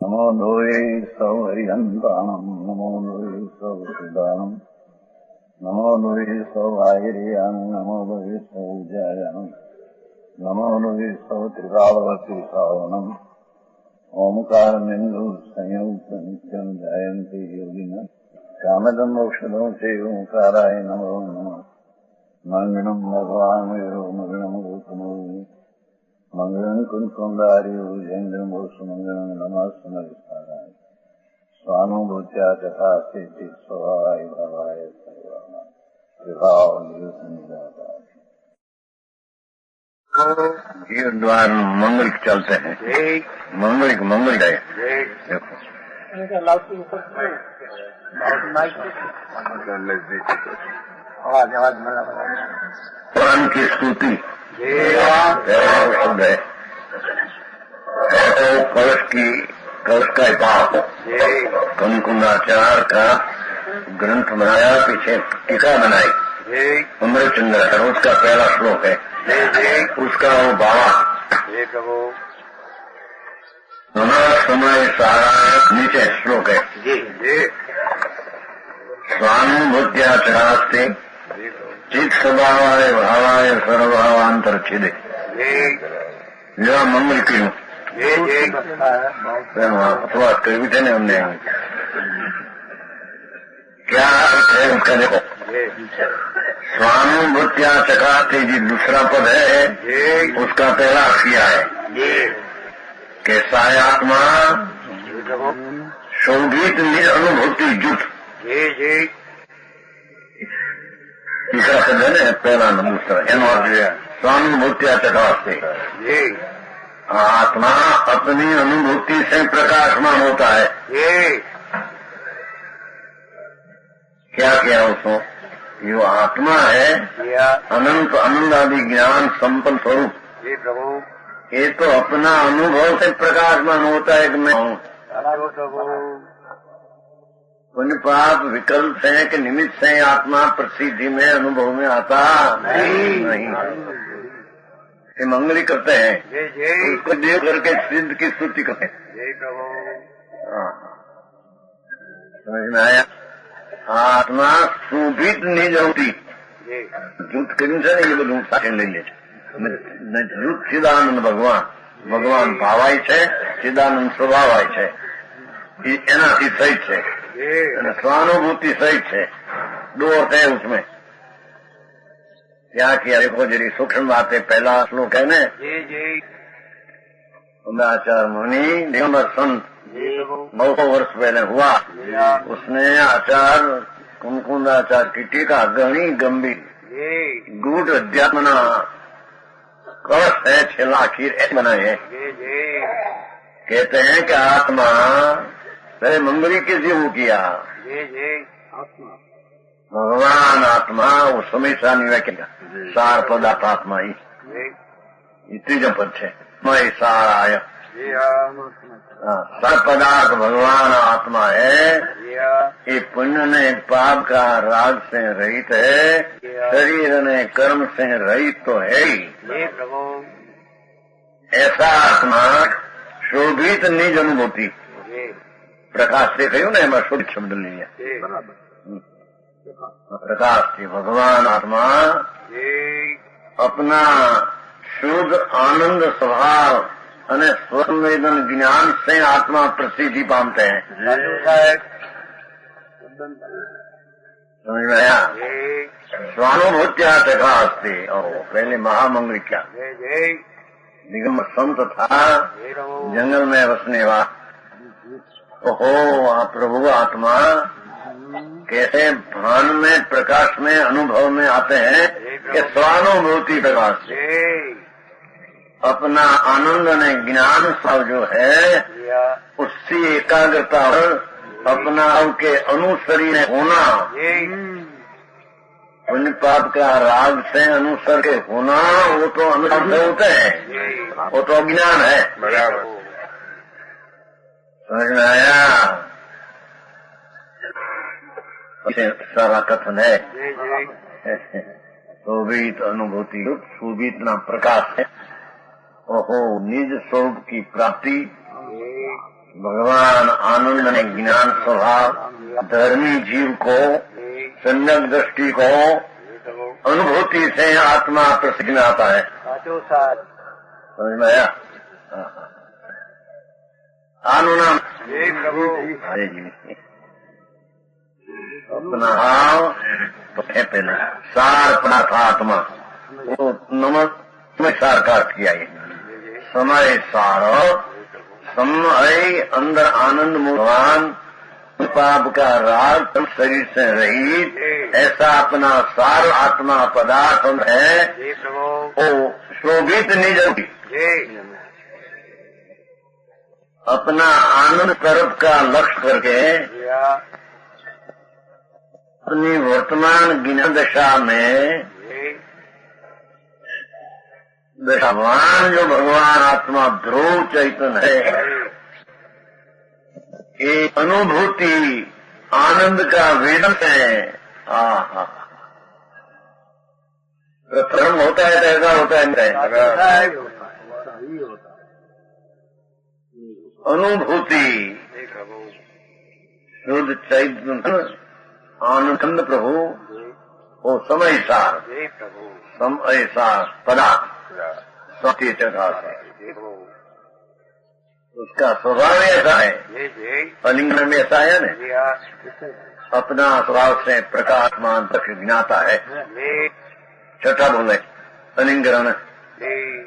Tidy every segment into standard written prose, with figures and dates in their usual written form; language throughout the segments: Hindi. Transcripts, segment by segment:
नमो लोये सौहरिहन्ताणम् नमो लोये सौहृदानम् नमो लोये सौभागिर्याम् नमो लोये सौजायाम् नमो लोये सौत्रिकावती सावनम् ओंकारमिन्दु संयुक्त नित्यम् जयन्ति योगिनः कामदम् औषधम् च ओंकाराय नमो नमः मंगलम् भगवान् विष्णु मंगलम् गौतमो मंगलम् कुंकुंडार्यो जयन्द्रमो सुमंगलम् नमः विस्ताराय स्वानुभूत्या तथा स्थिति स्वभावाय भावाय जीव द्वार मंगल चलते हैं मंगल मंगल है। देखो पुराण की स्तुति शुद्ध है तो कलश का पाप कंकुनाचार का ग्रंथ बनाया, पीछे टीका बनाई अमृतचंद्र उसका पहला श्लोक है, उसका वो बाबा समय सारा नीचे श्लोक है। स्वानुभूत्याचरास्ते चित स्वभावाय भावाय सर्वभावांतर छिदे यह मंगल क्यों अथवा कवि थे ना हमने क्या अर्थ है उसका? देखो स्वानुभूत्या चक्राते जी दूसरा पद है, उसका पहला क्रिया है कैसा है आत्मा शोभित निज अनुभूति जुट। तीसरा पद है ना, पहला दूसरा एनो स्वानुभूत्या चक्राते आत्मा अपनी अनुभूति से प्रकाशमान होता है। क्या किया उसको? यो आत्मा है अनंत आनंद आदि ज्ञान संपन्न स्वरूप, ये तो अपना अनुभव से प्रकाशमान होता है कि मैं हूँ। पुण्य पाप विकल्प है कि निमित्त से आत्मा प्रसिद्धि में अनुभव में आता नहीं। ये मंगली करते हैं, उसको देव करके सिद्ध की स्तुति करते हैं। समझ में आया? आत्मा शोभित निज होती जूत કર્યું છે ને એ બધું સાથે લઈ લે છે। જૂત ચિદાનંદ ભગવાન ભાવાય છે, ચિદાનંદ સ્વભાવાય છે, એનાથી સહિત છે અને स्वानुभूति सहित है। दो अर्थ है उसमें। क्या किया देखो जरी सूक्ष्म बात है। पहला श्लोक है ना, आचार्य मुनि दिगंबर संत बहुत वर्ष पहले हुआ, उसने आचार्य कुमकुंद आचार्य की टीका घनी गंभीर गूढ़ अध्यात्मना कलश है छेला आखिर बनाए है। कहते हैं कि आत्मा पहले मंगली के जीव किया भगवान आत्मा वो हमेशा नहीं रखेगा। सार पदार्थ आत्मा ही तीजा पद है मैं सार आया। सार पदार्थ भगवान आत्मा है। ये पुण्य ने पाप का राग से रहित है, शरीर ने कर्म से रहित तो है ही। ऐसा आत्मा शोभित निज अनुभूति प्रकाश से कहू ने एम शुद्ध शब्द लिया प्रकाश थी। भगवान आत्मा अपना शुद्ध आनंद स्वभाव અને સ્વસંવેદન જ્ઞાન से आत्मा प्रसिद्धि पामते हैं। समझ में आया? स्वानुभूत्या चक्रास्ते। और पहले महामंगल क्या निगम संत था, जंगल में बसने वाला। ओहो प्रभु आत्मा कैसे भान में प्रकाश में अनुभव में आते हैं कि स्वानुभूति प्रकाश से अपना आनंद ने ज्ञान सब जो है उससे एकाग्रता अपना के अनुसरी में होना, पुण्य पाप का राग से अनुसर के होना, वो तो अनुसार से होते हैं, वो तो अज्ञान है। समझ में आया? सारा कथन है शोभित अनुभूति शोभित नाम प्रकाश है। ओहो निज स्वरूप की प्राप्ति भगवान आनंद ने ज्ञान स्वभाव धर्मी जीव को सम्यक दृष्टि को अनुभूति से आत्मा प्रसिद्ध आता है। समझ में आया? आनुनाम हरे जी अपना हाव तो है पहले सार पड़ा था आत्मा वो नमक सार का अर्थ किया ये समय सार समय अंदर आनंद भगवान पाप का राग शरीर से रहित ऐसा अपना सार आत्मा पदार्थ है वो शोभित निज अपना आनंद तरफ का लक्ष्य करके अपनी वर्तमान ज्ञान दशा में दशावान जो भगवान आत्मा ध्रुव चैतन्य है ये अनुभूति आनंद का वेदन है। प्रथम होता है तो ऐसा होता है अनुभूति शुद्ध चैतन्य आनंद प्रभु वो समय सार पदार्थ सत्य चढ़ा उसका स्वभाव ऐसा है अलिंगन में ऐसा है ना अपना स्वभाव से प्रकाशमान तक ज्ञाता है। छठा बोले अलिंगन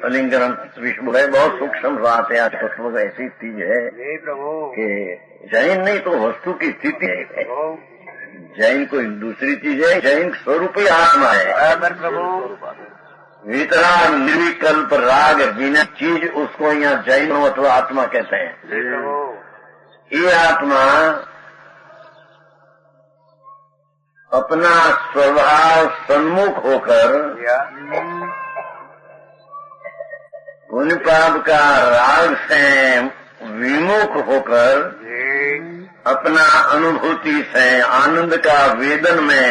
अलिंगन विश्व है बहुत सूक्ष्म बात है। आज पुष्प ऐसी चीज है कि जैन नहीं तो वस्तु की स्थिति है। जैन कोई दूसरी चीज है जैन स्वरूप ही आत्मा है। वितराग निर्विकल्प राग बिना चीज उसको यहाँ जैन अथवा आत्मा कहते हैं। ये आत्मा अपना स्वभाव सन्मुख होकर पुण्य पाप का राग से विमुख होकर अपना अनुभूति से आनंद का वेदन में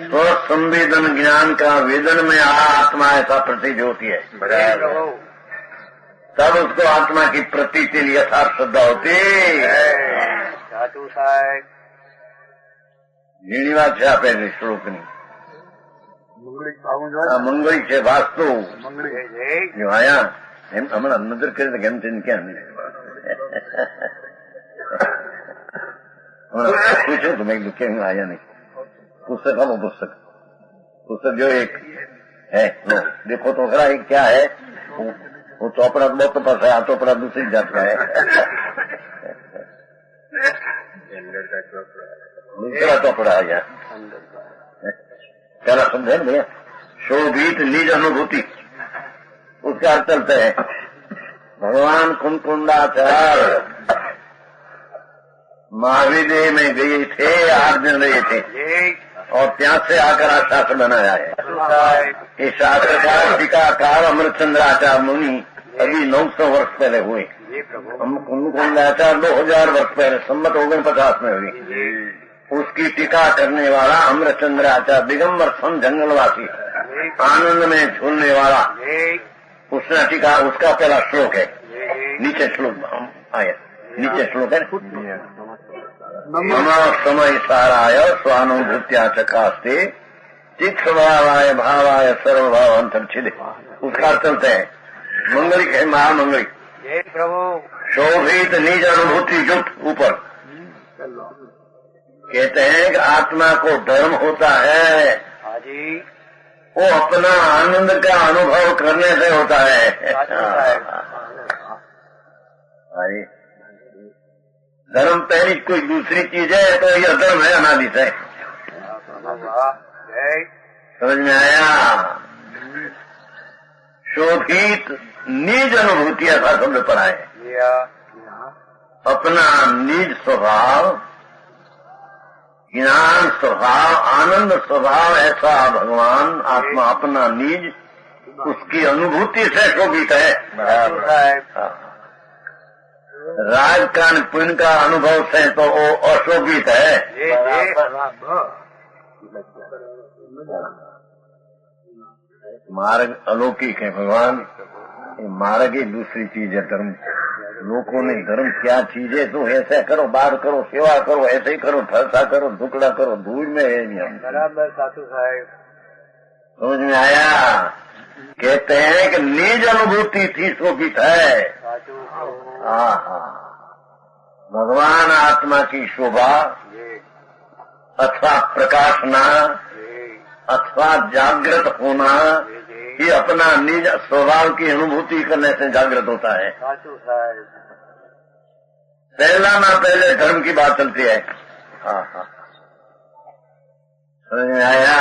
स्व संवेदन ज्ञान का वेदन में आत्मा ऐसा प्रतीत होती है। तब उसको आत्मा की प्रतीति यथार्थ श्रद्धा होती ઘણી વાત છે આપે શ્લોકની મંગળી છે વાસ્તુ આયા એમ હમણાં નજર કરી તો કેમ છે ક્યાં પૂછ્યું તો મેં કેમ આયા નહીં पुस्तक हम पुस्तक पुस्तक जो एक है लो देखो तो खरा एक क्या है वो चौपड़ा बहुत पास है आ चौपड़ा दूसरी जात का है दूसरा चौपड़ा है यार क्या समझे भैया शोभित निज अनुभूति उसका अर्थ चलते है भगवान कुंकुंडाचार्य महाविदेह में गए थे 8 दिन रहे थे और ત્યાં से आकर आज शास्त्र बनाया है। ये शास्त्र का टीकाकार अमृतचंद्राचार्य मुनि अभी 900 वर्ष पहले हुए। हम कुंकुंडाचार्य 2000 वर्ष पहले संमत 49 में हुई। उसकी टीका करने वाला अमृतचंद्राचार्य दिगंबर संत जंगलवासी आनंद में झूलने वाला उसने टीका उसका पहला श्लोक है। नीचे श्लोक हम आए नीचे श्लोक है मम समय साराय स्वानुभूत्या चकास्ते चित्स्वभावाय भावाय सर्वभाव अंतर्छिदे उसका चलते हैं मंगलिक है महामंगलिक शोभित निज अनुभूति युक्त ऊपर कहते हैं कि आत्मा को धर्म होता है वो अपना आनंद का अनुभव करने से होता है। धर्म पहली कोई दूसरी चीज है तो यह धर्म है अनादि से। समझ में आया? शोभित निज अनुभूति ऐसा शब्द पढ़ा है। अपना निज स्वभाव ज्ञान स्वभाव आनंद स्वभाव ऐसा भगवान आत्मा अपना निज उसकी अनुभूति से शोभित है। राजकान पुण्य का अनुभव से तो वो अशोभित है। मार्ग अलौकिक है भगवान। मार्ग ही दूसरी चीज है धर्म लोगों ने धर्म क्या चीज है, तो ऐसा करो, बार करो, सेवा करो, ऐसे ही करो, ठरसा करो, टुकड़ा करो, धूल में है नियम। बराबर साधु साहेब। समझ में आया? कहते हैं कि निज अनुभूति थी शोभित है। हाँ हाँ, भगवान आत्मा की शोभा अथवा प्रकाशना अथवा जागृत होना, ये अपना निज स्वभाव की अनुभूति करने से जागृत होता है। पहला ना पहले धर्म की बात चलती है। हाँ हाँ, समझ में आया?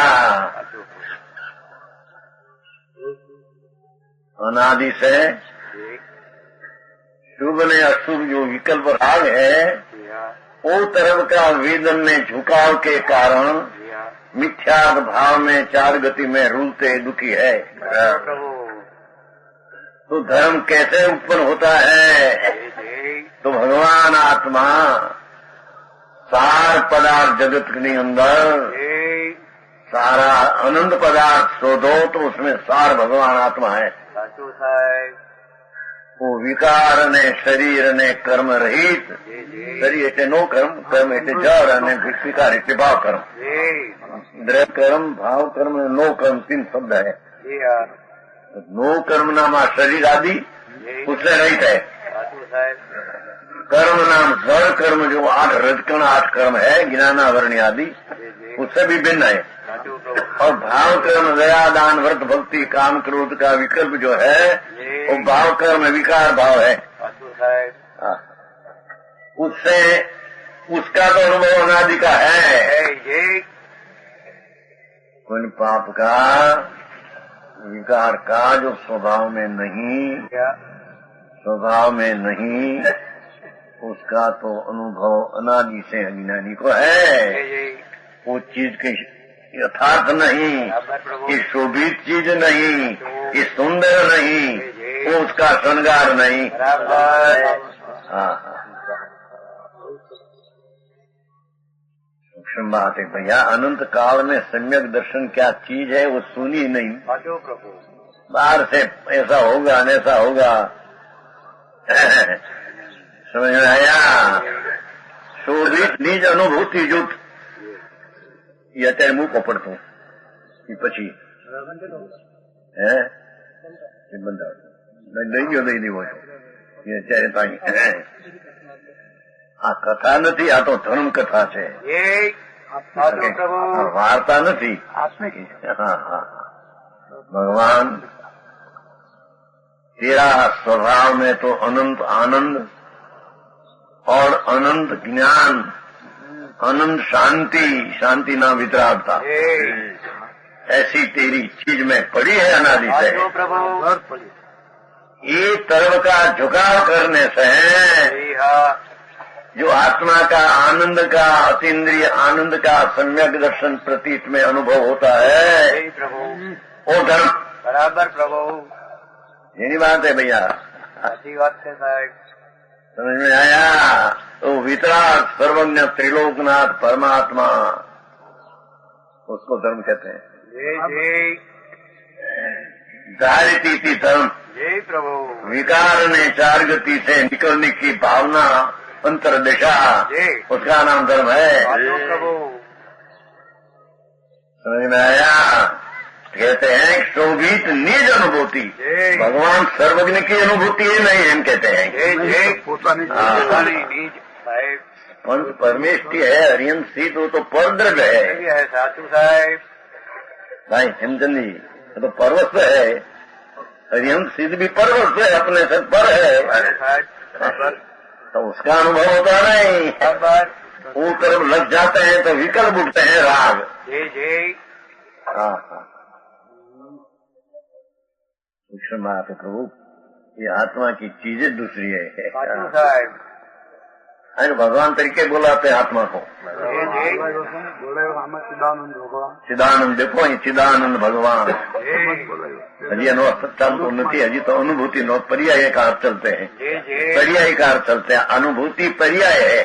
अनादि से शुभ ने अशुभ जो विकल्प राग है, वो तरफ का वेदन में झुकाव के कारण मिथ्या भाव में चार गति में रूलते दुखी है। तो धर्म कैसे उत्पन्न होता है? तो भगवान आत्मा सार पदार्थ जगत के अंदर सारा अनंत पदार्थ शोधो तो उसमें सार भगवान आत्मा है। वो विकार ने शरीर ने कर्म रहित, शरीर એટલે નો કર્મ, કર્મ એટલે જળ અને વિકાર એટલે ભાવ કર્મ। દ્રવ્ય કર્મ, ભાવ કર્મ, નો કર્મ तीन शब्द है। नो कर्म नाम शरीर आदि उससे रहित है। कर्म नाम जड़ कर्म जो 8 रजकण 8 कर्म है, ज्ञानावरणी आदि, उससे भी भिन्न है। और भाव कर्म दया दान व्रत भक्ति काम क्रोध का विकल्प जो है, वो भाव कर्म विकार भाव है। उससे उसका तो अनुभव अनादि का है। पुण्य पाप का विकार का जो स्वभाव में नहीं, उसका तो अनुभव अनादि से अज्ञानी को है। वो चीज के यथार्थ नहीं, ये शोभित चीज नहीं, ये सुंदर नहीं, वो उसका श्रृंगार नहीं। हाँ, सूक्ष्म बात है भैया। अनंत काल में सम्यक दर्शन क्या चीज है वो सुनी नहीं। बाहर से ऐसा होगा ऐसा होगा, समझ में आया? शोभित निज अनुभूति जुट ये અત્યારે હું કપડતો એ પછી હે એ બંધ લઈ ગયો લઈ દેવો એ અત્યારે પાણી। આ કથા નથી, આ તો ધર્મ કથા છે, વાર્તા નથી। हाँ हाँ, भगवान तेरा स्वभाव में तो अनंत आनंद और अनंत ज्ञान, अनंत शांति, शांति ना वितरागता, ऐसी तेरी चीज में पड़ी है अनादि से। ये तरफ का झुकाव करने से जो आत्मा का आनंद का अतीन्द्रिय आनंद का सम्यक दर्शन प्रतीत में अनुभव होता है, वो धर्म। बराबर प्रभु, यही बात है भैया। अच्छी बात है साहब। समझ में आया? तो वितराग सर्वज्ञ त्रिलोकनाथ परमात्मा, उसको धर्म कहते हैं। धारिती थी धर्म। जय प्रभु। विकार ने चार गति से निकलने की भावना अंतरदिशा, उसका नाम धर्म है। प्रभु समझ में आया? कहते हैं शोभित निज अनुभूति, भगवान सर्वज्ञ की अनुभूति ही नहीं, हम कहते हैं पंच परमेष्टि है, हरियन सीत, वो तो परद्रव्य है। साधु साहेब भाई हेमचंद जी, तो पर्वत है, हरियन सीत भी पर्वत है, अपने से पर है, तो उसका अनुभव होता नहीं। वो तरफ लग जाते हैं तो विकल्प उठते हैं राग। हाँ हाँ, सूक्ष्म बात है प्रभु, ये आत्मा की चीजें दूसरी है। अरे भगवान तरीके बुलाते हैं आत्मा को। चिदानंद देखो, ये चिदानंद भगवान हजी एनो चालतो नहीं, हजी तो अनुभूति नो पर्याय का अर्थ चलते हैं, पर्याय का अर्थ चलते हैं। अनुभूति पर्याय है,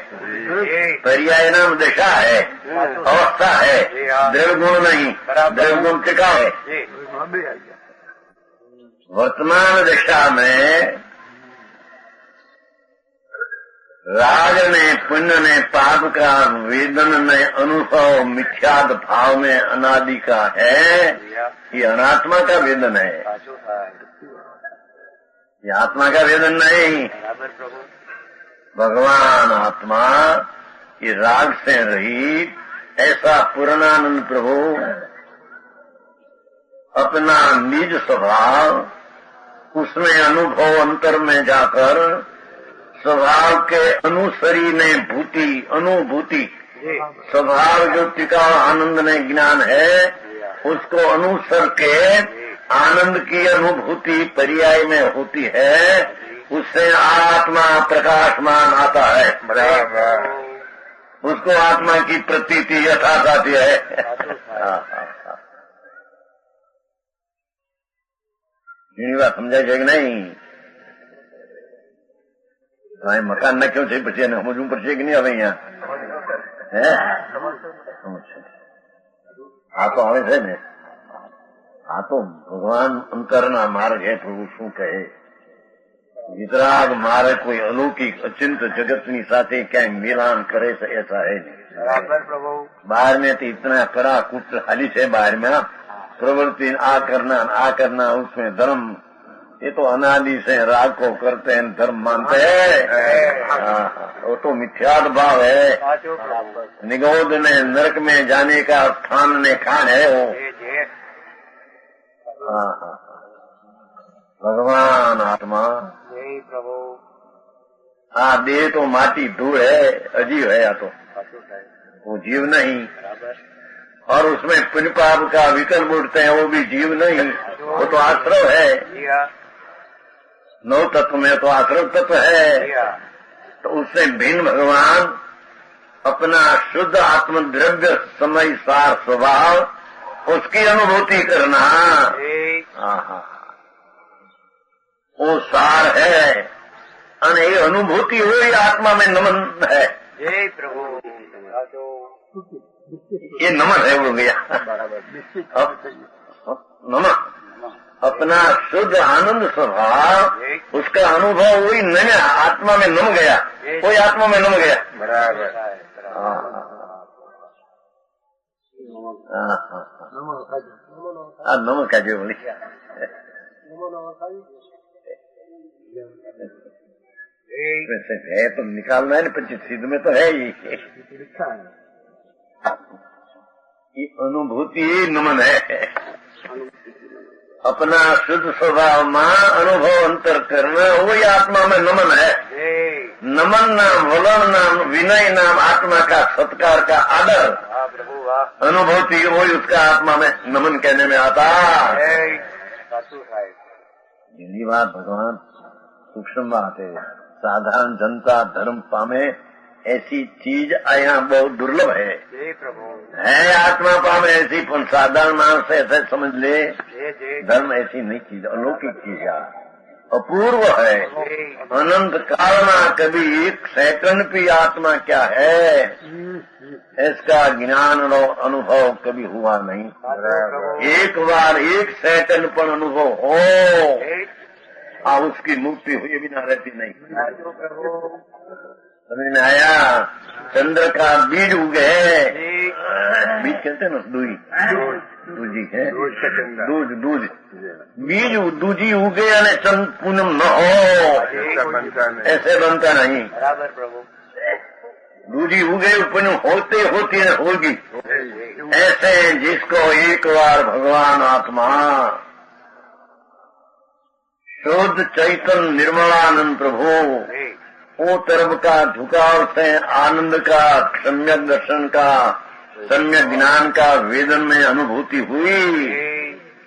पर्याय नाम दिशा है, अवस्था है, द्रव्य गुण नहीं, द्रव्य गुण टिकाव है। वर्तमान दिशा में राग ने पुण्य ने पाप का वेदन ने अनुभव मिथ्याद भाव में अनादि का है, ये अनात्मा का वेदन है, ये आत्मा का वेदन नहीं। भगवान आत्मा ये राग से रहित ऐसा पूर्णानंद प्रभु अपना निज स्वभाव उसमें अनुभव अंतर में जाकर स्वभाव के अनुसरी ने अनुभूति स्वभाव जो टिका आनंद में ज्ञान है उसको अनुसर के आनंद की अनुभूति पर्याय में होती है, उससे आत्मा प्रकाशमान आता है। बराबर उसको आत्मा की प्रतीति यथार्थ आती है। बात समझाय છે કે નહીં? મકાન ના કેવું છે પછી એને સમજવું પડશે કે નહીં? હવે અહીંયા આ તો આવે છે ને, આ તો ભગવાન અંતરના માર્ગ હે। પ્રભુ શું કહે? વિતરાગ મારે કોઈ અલૌકિક અચિંત જગતની સાથે ક્યાંય મિલાન કરે છે ऐसा है नहीं। बाहर में तो इतना कड़ा कुछ हाली है, बाहर में प्रवृत्ति आ करना उसमें धर्म, ये तो अनादि से राग को करते हैं, धर्म मानते हैं। वो तो मिथ्याद भाव है। निगोद ने नरक में जाने का स्थान ने खान है वो। भगवान आत्मा हाँ, देह तो माटी धूल है, अजीव है, या तो वो जीव नहीं। और उसमें पुण्य पाप का विकल्प उठते हैं, वो भी जीव नहीं, वो तो आश्रव है। नौ तत्व में तो आश्रव तत्व है। तो उससे भिन्न भगवान अपना शुद्ध आत्मद्रव्य समय सार स्वभाव उसकी अनुभूति करना, वो सार है। और ये अनुभूति हुई आत्मा में नमन है। जय प्रभु, ये नमन है, वो गया नमन। अपना शुद्ध आनंद स्वभाव उसका अनुभव हुई नम, आत्मा में नम गया, कोई आत्मा में नम गया। बराबर नमक का जो बोली वैसे है तो निकालना है ना, पच्चीस सिद्ध में तो है ही। ये अनुभूति नमन है। अपना शुद्ध स्वभाव में अनुभव अंतर करना वही आत्मा में नमन है। नमन नाम, वलन नाम, विनय नाम आत्मा का सत्कार का आदर, अनुभूति वही उसका आत्मा में नमन कहने में आता है। यही बात भगवान सूक्ष्म बात है। साधारण जनता धर्म पामे ऐसी चीज यहाँ बहुत दुर्लभ है आत्मा पामे ऐसी, पर साधारण मानस ऐसे समझ ले धर्म ऐसी नहीं चीज, अलौकिक चीज है, अपूर्व है, अनंत कालना कभी एक सेकंड भी आत्मा क्या है इसका ज्ञान और अनुभव कभी हुआ नहीं। एक बार एक सेकंड पर अनुभव हो उसकी मुक्ति हुई बिना रहती नहीं। समझ में आया? चंद्र का बीज उगे, बीज कहते हैं ना, दूजी है, दूज बीज दूजी उगे यानी चंद्र पूनम न हो, ऐसे बनता नहीं। दूजी उगे पूनम होते होती है, होगी ऐसे। जिसको एक बार भगवान आत्मा शुद्ध चैतन्य निर्मलानंद प्रभु वो तरफ का झुकाव से आनंद का, सम्यक दर्शन का, सम्यक ज्ञान का वेदन में अनुभूति हुई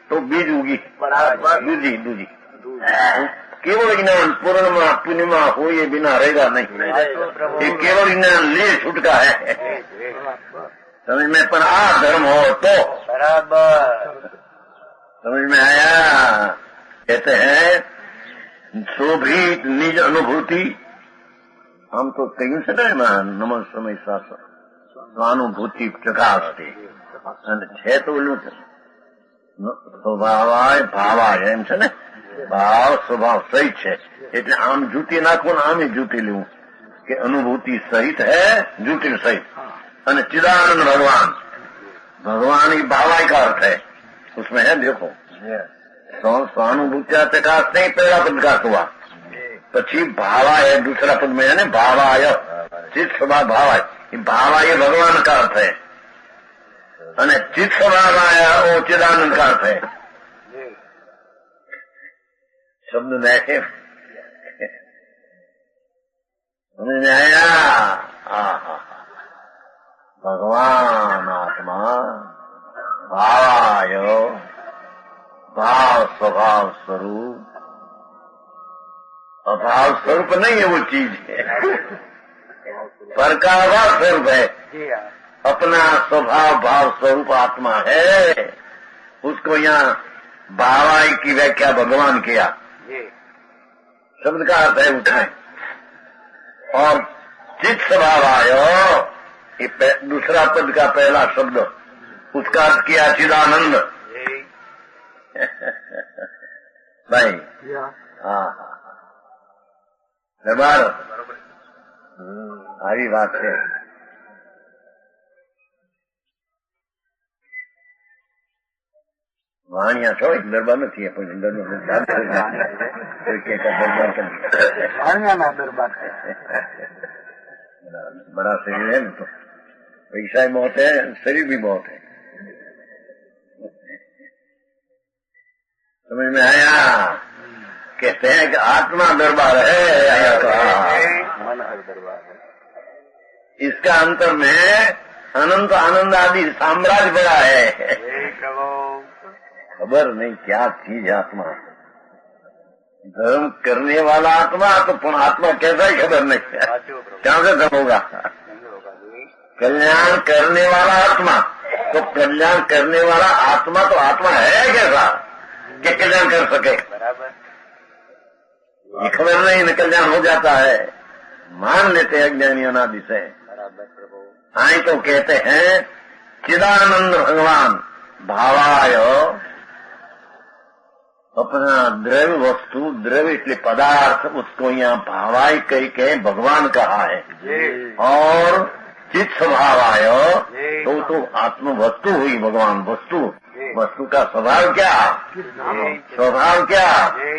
तो बीज उगी। दूजी केवल ज्ञान पूर्णिमा पूर्णिमा हो ये बिना रहेगा नहीं। ये केवल ज्ञान ले छुटका है समझ में, पर आ धर्म हो तो बराबर समझ में आया। कहते हैं शोभित निज अनुभूति, हम तो कहीं से नहीं नमन समय स्वानुभूति प्रकाशते है तो स्वभावाय भावाय एम છે ને, ભાવ સ્વભાવ સહી છે એટલે આમ જૂતી નાખું ને આમ જૂતી લેવું કે અનુભૂતિ સહિત है जूटिल सहित અને चिदानंद भगवान भगवान ही भावाई का अर्थ है उसमें है। देखो स्वानुभूत्या प्रकाश नहीं पहला पद का हुआ પછી भावाय दूसरा पद में है ना भावाय चित स्वभाव भावाय भावाय भगवान का अर्थ है અને चित स्वभाव आया वो चिदानंद का अर्थ है। शब्द देखे समझ में आया। भगवान आत्मा भावाय भाव स्वभाव स्वरूप अभाव स्वरूप नहीं है वो चीज है पर का अभाव स्वरूप है। अपना स्वभाव भाव स्वरूप आत्मा है उसको यहाँ भावाई की व्याख्या भगवान किया। शब्द का अर्थ है उठाए और चित स्वभाव आयो ये दूसरा पद का पहला शब्द उसका अर्थ किया चिदानंद। भाई हाँ बराबर આવી વાત છે। વાણિયા છો દરબાર નથી પણ दरबार बड़ा शरीर है ना तो पैसा ही बहुत है शरीर भी बहुत है। समझ में आया। कहते हैं कि आत्मा दरबार है मन हर दरबार है। इसका अंतर में अनंत आनंद आदि साम्राज्य बड़ा है। खबर नहीं क्या चीज आत्मा। धर्म करने वाला आत्मा तो पुनः आत्मा कैसा ही खबर नहीं कहाँ से धर्म होगा। कल्याण करने वाला आत्मा तो कल्याण करने वाला आत्मा तो आत्मा है कैसा कि कल्याण कर सके। ये खबर नहीं न कल्याण हो जाता है मान लेते हैं अज्ञानियों अनादि से। आई तो कहते हैं चिदानंद भगवान भावाय अपना द्रव्य वस्तु द्रव्य इसलिए पदार्थ उसको यहाँ भावाई कही के भगवान कहा है। और चित स्वभाव आयो तो आत्म वस्तु हुई भगवान वस्तु। वस्तु का स्वभाव क्या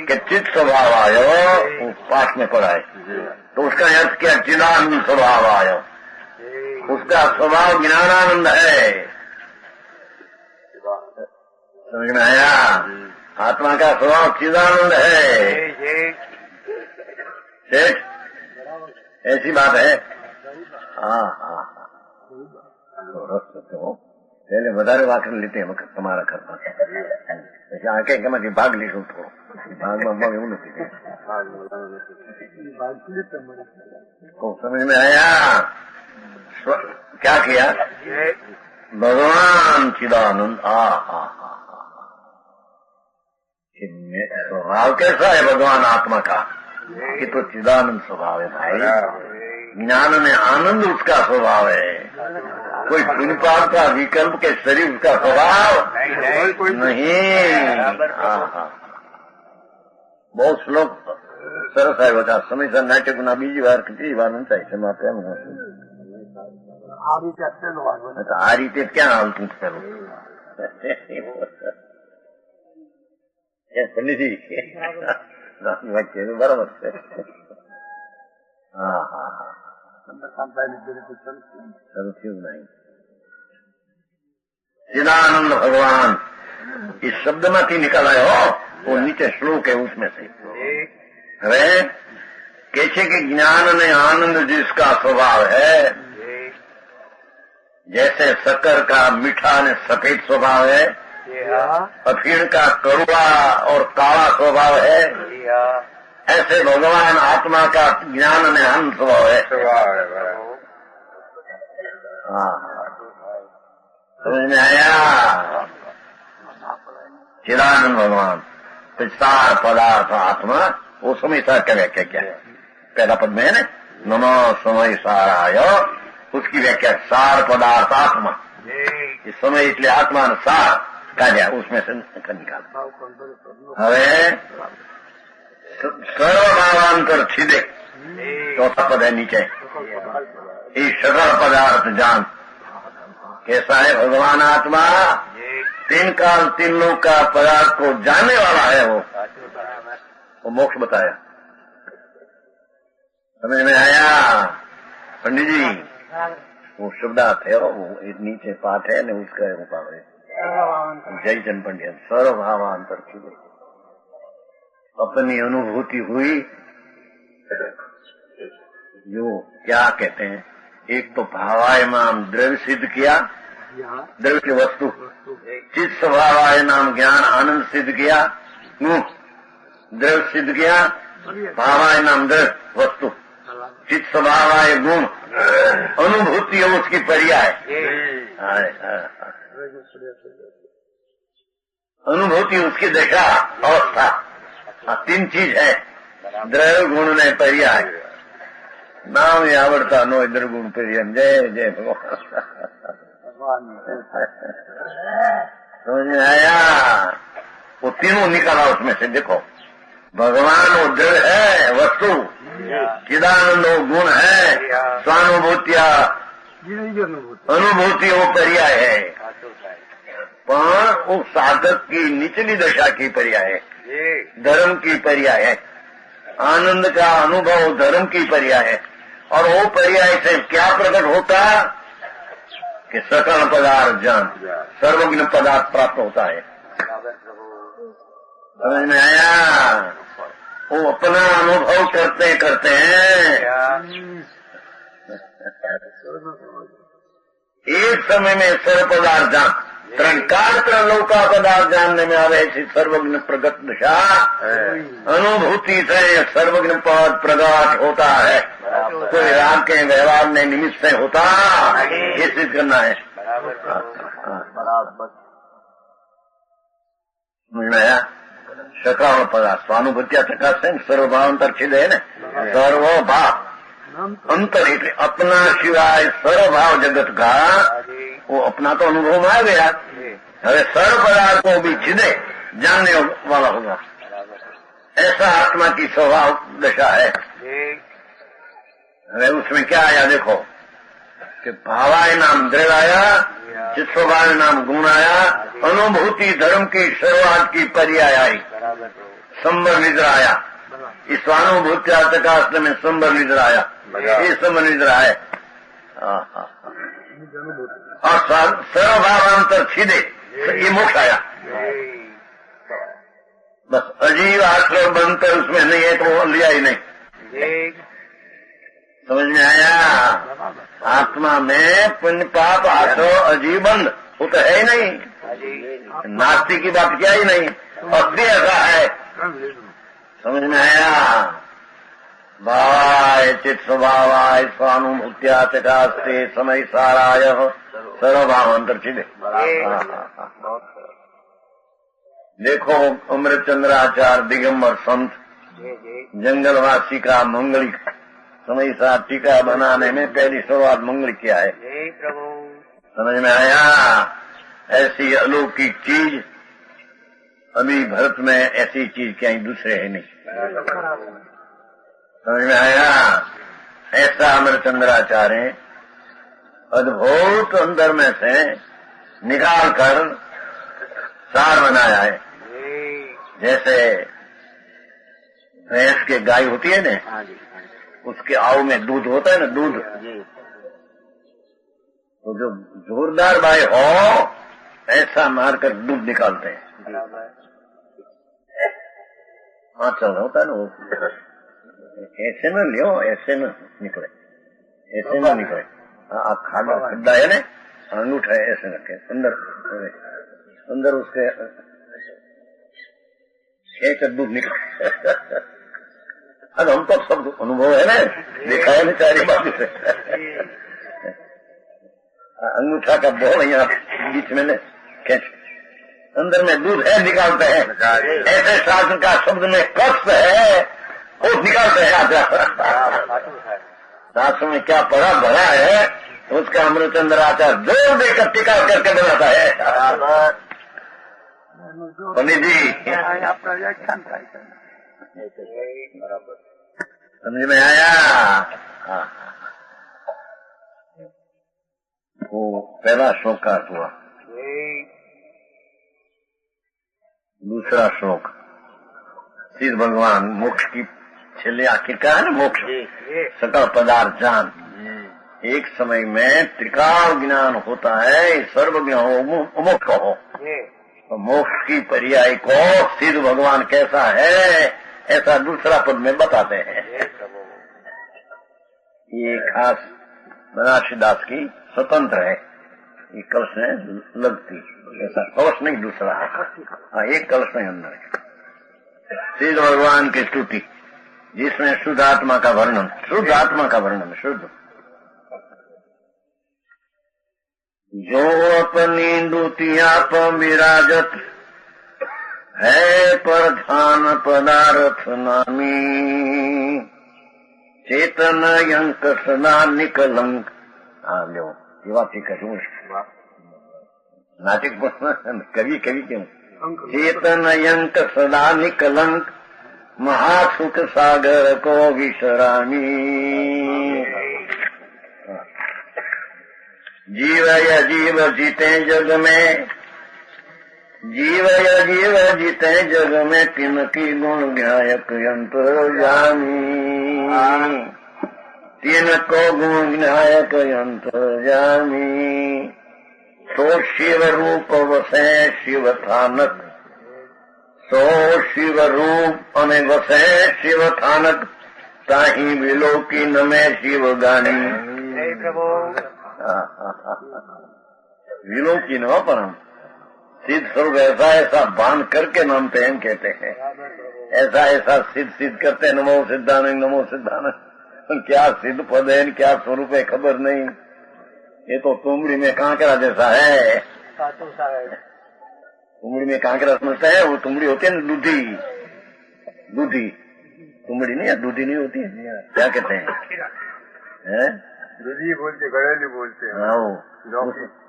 कि चित स्वभाव आयो वो पाठ में पढ़ा है तो उसका अर्थ क्या चिदानंद स्वभाव आयो उसका स्वभाव ज्ञानानंद है। समझ में आया। आत्मा का स्वभाव चिदानंद है। ठीक ऐसी बात है। हाँ हाँ पहले વધારે વાકર લીધે તમારા ઘરમાં પછી આ કઈ એમાંથી ભાગ લીધો થોડો ભાગમાં ભાગ એવું નથી तो समझ में आया। क्या किया भगवान चिदानंद स्वभाव कैसा है भगवान आत्मा का कि तो चिदानंद स्वभाव है भाई। ज्ञान में आनंद उसका स्वभाव है। कोई पुण्यपाप का विकल्प के शरीर उसका स्वभाव नहीं। बहुत श्लोक सरस है बता समय सर नाट्य गुना बीजी बार कितनी बार नहीं चाहिए समाप्त आ रीते क्या हाल पूछ करो पंडित जी बराबर से। हाँ हाँ हाँ नहीं चिदानंद भगवान इस शब्द में थी निकला हो वो नीचे श्लोक है उसमें से। હવે कैसे कि ज्ञान ने आनंद जिसका स्वभाव है जैसे शक्कर का मीठा ने सफेद स्वभाव है अफीण का कड़वा और काला स्वभाव है ऐसे भगवान आत्मा का ज्ञान ने आनंद स्वभाव है। हाँ समझ में आया। चिदानंद भगवान तो सार पदार्थ आत्मा वो समय सार का व्याख्या क्या है पहला पद में है ना नमो समय साराय उसकी व्याख्या सार पदार्थ आत्मा। इस समय इसलिए आत्मा ने सार का दिया उसमें से निकाला। હવે સર્વભાવાંતર છિદે चौथा पद है नीचे, ये सकल पदार्थ जान। कैसा है भगवान आत्मा? तीन काल तीन लोक का पदार्थ को जानने वाला है वो मोक्ष बताया। समझ में आया पंडित जी? वो शब्दार्थ है, वो नीचे पाठ है न, उसका उपाय है जय चंद पंडित। सर्वभावांतर खिले, अपनी अनुभूति हुई जो क्या कहते हैं, एक तो भावायमान द्रव्य सिद्ध किया, द्रव्य की वस्तु, चित्त स्वभावाय नाम ज्ञान आनंद सिद्ध किया, द्रव्य सिद्ध किया, भावाय नाम द्रव्य वस्तु, चित्त स्वभावाय गुण, अनुभूति है उसकी पर्याय। अनुभूति उसकी दशा अवस्था, तीन चीज है, द्रव्य गुण ने पर्याय। नाम ही आवड़ता नो इधर गुण पर्याय। जय जय भगवान। समझ में आया? वो तीनों निकाला उसमें से। देखो भगवान वो द्रव्य है वस्तु, चिदानंद वो गुण है, स्वानुभूतिया अनुभूति वो पर्याय है, पर वो साधक की निचली दशा की पर्याय है, धर्म की पर्याय है। आनंद का अनुभव धर्म की पर्याय है। और वो पर्याय से क्या प्रकट होता कि सकल पदार्थ जान, सर्वज्ञ पदार्थ प्राप्त होता है। समझ में आया? वो अपना अनुभव करते करते हैं एक समय में सर्व पदार्थ जान, त्रणकार त्रलोका पदार्थ जानने में आवे ऐसी सर्वज्ञ प्रगट दशा अनुभूति से सर्वज्ञ पद प्रगट होता है। कोई राग के व्यवहार ने निमित्त से होता, ये सिद्ध करना है। सकल पदार्थ स्वानुभूतिया प्रकाश है, सर्वभावांतर छिद है न, सर्वभाव अंतर अपना सिवाय सर्वभाव जगत का वो अपना तो अनुभव में आ गया। अरे सर्व पदार्थ को भी छिदे जानने वाला होगा, ऐसा आत्मा की स्वभाव दशा है। अरे उसमें क्या आया देखो कि भावाय नाम द्रव्य आया, चित्स्वभाव नाम गुण आया, अनुभूति धर्म की शुरुआत की पर्याय आई, संबर निद्रा आया। इस स्वानुभूति प्रकाश में संबर निद्रा आया, ये संबर निद्रा है। और सर्वभावांतर छिदे ये मोक्ष आया। बस अजीब आश्रय बनकर उसमें नहीं है तो वो लिया ही नहीं। समझ में आया? आत्मा में पुण्य पाप आश्रय अजीब बंद वो तो है ही नहीं, नास्ती की बात क्या ही नहीं, असली ऐसा है। समझ में आया? भावाय चित्त स्वभावाय स्वानुभूत्या चकास्ते समय साराय सर्वभावांतर छिदे। देखो अमृतचंद्राचार्य दिगंबर संत जंगलवासी का मंगलिक समय साथ टीका बनाने में पहली शुरुआत मंगल किया है। समझ में आया? ऐसी अलौकिक चीज अभी भारत में ऐसी चीज क्या दूसरे है नहीं। समझ में आया? ऐसा अमरचंद्राचार्य अद्भुत अंदर में से निकाल कर सार बनाया है। जैसे भैंस के गाय होती है ना, उसके आव में दूध होता है ना, दूध तो जो जोरदार गाय हो ऐसा मारकर दूध निकालते हैं। हाँ चल होता है ना, वो ऐसे न लियो, ऐसे न निकले, ऐसे न निकले। खाड़ा खड्डा है ना, अंगूठा है ऐसे रखे अंदर उसके एक दूध निकले। अब हम तो सब अनुभव है ना, देखा है ना चारी बाजू से। अंगूठा का बोल यहाँ बीच में खेच, अंदर में दूध है निकालते हैं। ऐसे शासन का शब्द में कष्ट है वो निकालते हैं। शास्त्र में क्या पढ़ा भरा है उसका अमृतचंद्राचार्य जोर देकर टीका करके बनाता है। पंडित जी आपका व्याख्यान समझ में आया? हाँ। वो पहला श्लोक का अर्थ हुआ। दूसरा श्लोक सिद्ध भगवान मोक्ष की छेले आखिर का है ना, मोक्ष सकल पदार्थ जान। एक समय में त्रिकाल ज्ञान होता है, सर्वज्ञ हो, मोक्ष हो। तो मोक्ष की पर्याय को सिद्ध भगवान कैसा है ऐसा दूसरा पद में बताते हैं। ये खास बनारसी दास की स्वतंत्र है, ये कलश में लगती, ऐसा कलश नहीं दूसरा है। हाँ, एक कलश में अंदर है सिद्ध भगवान की स्तुति, जिसमें शुद्ध आत्मा का वर्णन, शुद्ध आत्मा का वर्णन, शुद्ध जो अपनी द्वितीया पर विराजत है, प्रधान पदार्थ नामी, चेतन यंक सदा निकलंक। हाँ लो, ये बात ठीक है। नाटक कवि क्यों? चेतन यंक सदा निकलंक, महासुख सागर को विश्रामी। जीव या जीव जीते जग में, जीव या जीव जीते जग में, तिनकी गुण ज्ञायक अंतर्यामी। तिनको गुण ज्ञायक अंतर्यामी। सो शिव रूप वसे शिव थानक, सो शिव रूप अने वसे शिव थानक, ताही विलोकी नमे शिव गानी। विलोकी न परम सिद्ध स्वरूप ऐसा ऐसा बांध करके नामते हैं, कहते हैं ऐसा ऐसा सिद्ध सिद्ध करते, नमो सिद्धानंद नमो सिद्धानंद। क्या सिद्ध पद है, क्या स्वरूप है खबर नहीं। ये तो तुमड़ी में कांकरा जैसा है। तुमड़ी में कांकरा समझता है, वो तुमड़ी होती है ना दूधी, दूधी तुमड़ी नहीं, या दूधी नहीं होती है, क्या कहते हैं? दूधी बोलते, घड़ेली बोलते हैं। हाँ,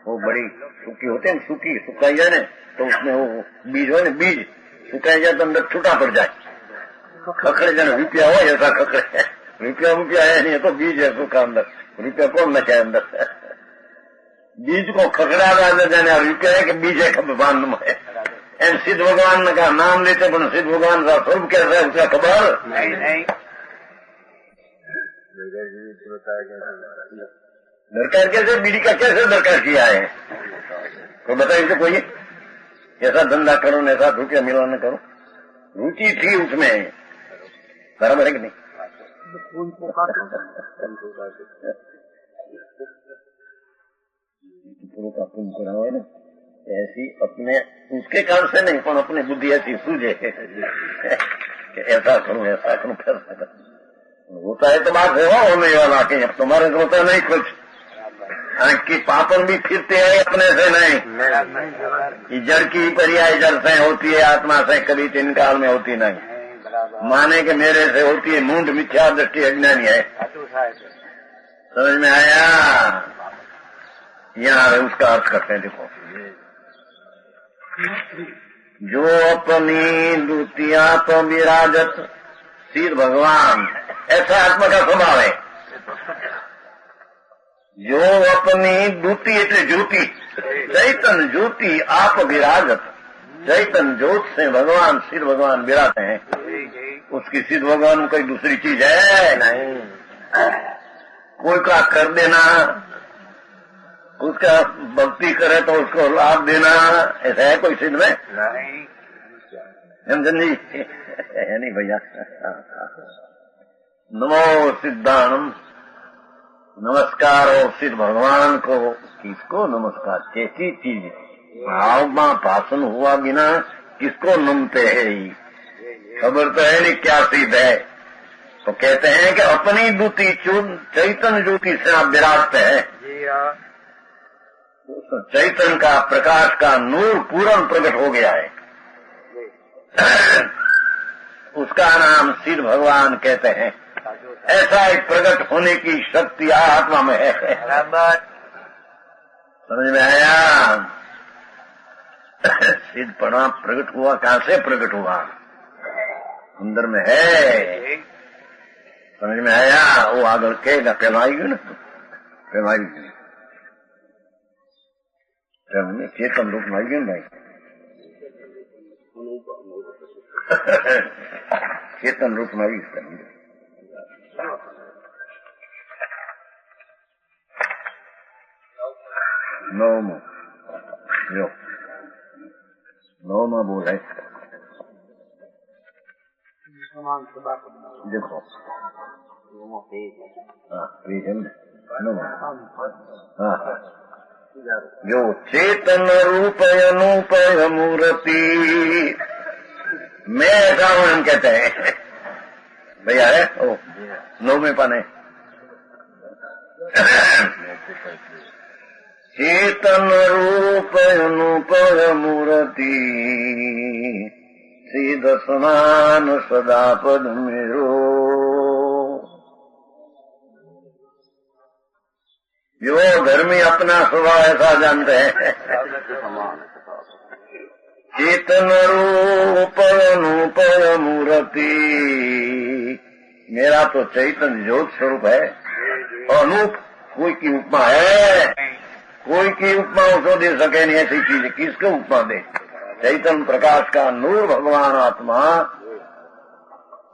वो बड़ी सूखी होते हैं, सूखी सुखाई जाए ना तो उसमें वो बीज हो ना, बीज सुखाई जाए तो अंदर छूटा पड़ जाए, खखड़े जाए, रुपया हो ऐसा खखड़े, रुपया है नहीं तो बीज है सूखा अंदर, रुपया कौन नचाए अंदर। बीज को खखड़ा जाने रुपया है कि बीज है भगवान में। एम सिद्ध भगवान का नाम लेते पर सिद्ध भगवान का स्वरूप कैसा है उसका खबर नहीं। दरकार कैसे, बीड़ी का कैसे दरकार किया है तो बताइए तो कोई ऐसा धंधा करो, ऐसा रुपया मिला न करो। रुचि थी उसमें, बराबर है कि नहीं? पूरा का पुण्य करा है ना, ऐसी अपने उसके कारण से नहीं पर अपनी बुद्धि ऐसी सूझे ऐसा करूं ऐसा करूं फिर होता है तो बात है वो होने वाला के, अब तुम्हारे तो होता नहीं कुछ। आंख की पापन भी फिरते है अपने से नहीं, जड़ की पर्याय जड़ से होती है, आत्मा से कभी तीन काल में होती नहीं। माने के मेरे से होती है, मूंढ मिथ्या दृष्टि अज्ञानी है। समझ में आया? यहाँ उसका अर्थ करते हैं, देखो जो अपनी द्वितीया तो विराजत, सिद्ध भगवान ऐसा आत्मा का स्वभाव है। जो अपनी द्वितीय એટલે ज्योति, चैतन ज्योति आप विराजत, चैतन ज्योत से भगवान सिद्ध भगवान विराजते हैं। उसकी सिद्ध भगवान कोई दूसरी चीज है नहीं। कोई का कर देना, उसका भक्ति करे तो उसको लाभ देना, ऐसा है कोई सिद्ध में नहीं। समझी है नहीं भैया? नमो सिद्धानम, नमस्कार हो सिद्ध भगवान को। किसको नमस्कार? कैसी चीज? भाव में भाषण हुआ बिना किसको नमते है? खबर तो है नहीं क्या सिद्ध है। तो कहते हैं कि अपनी द्युति चैतन्य ज्योति से आप विराजते हैं। चैतन्य का प्रकाश का नूर पूर्ण प्रकट हो गया है। उसका नाम सिद्ध भगवान कहते हैं। ऐसा एक प्रकट होने की शक्ति आत्मा में है। समझ में आया? सिद्धपना प्रकट हुआ, कहां से प्रकट हुआ? अंदर में है। समझ में आया? वो आगे कहेगा पहलाई गई ना, पहलाई गई चेतन रूप में आई गई भाई। चेतन रूप में आई नौ बोल है। देखो जो चेतन रूप अनुपय मूर्ति मैं ऐसा हूं, हम कहते हैं भैया है ओ नौ में पाने चेतन रूप अनुपय मूर्ति सीध समान सदा पद मेरो। जो धर्मी अपना स्वभाव ऐसा जानते हैं, चेतन रूप अनुपय मूर्ति, मेरा तो चैतन्य ज्योत स्वरूप है। अनूप कोई की उपमा है, कोई की उपमा उसको दे सके नहीं, ऐसी चीज किसको उपमा दे? चैतन्य प्रकाश का नूर भगवान आत्मा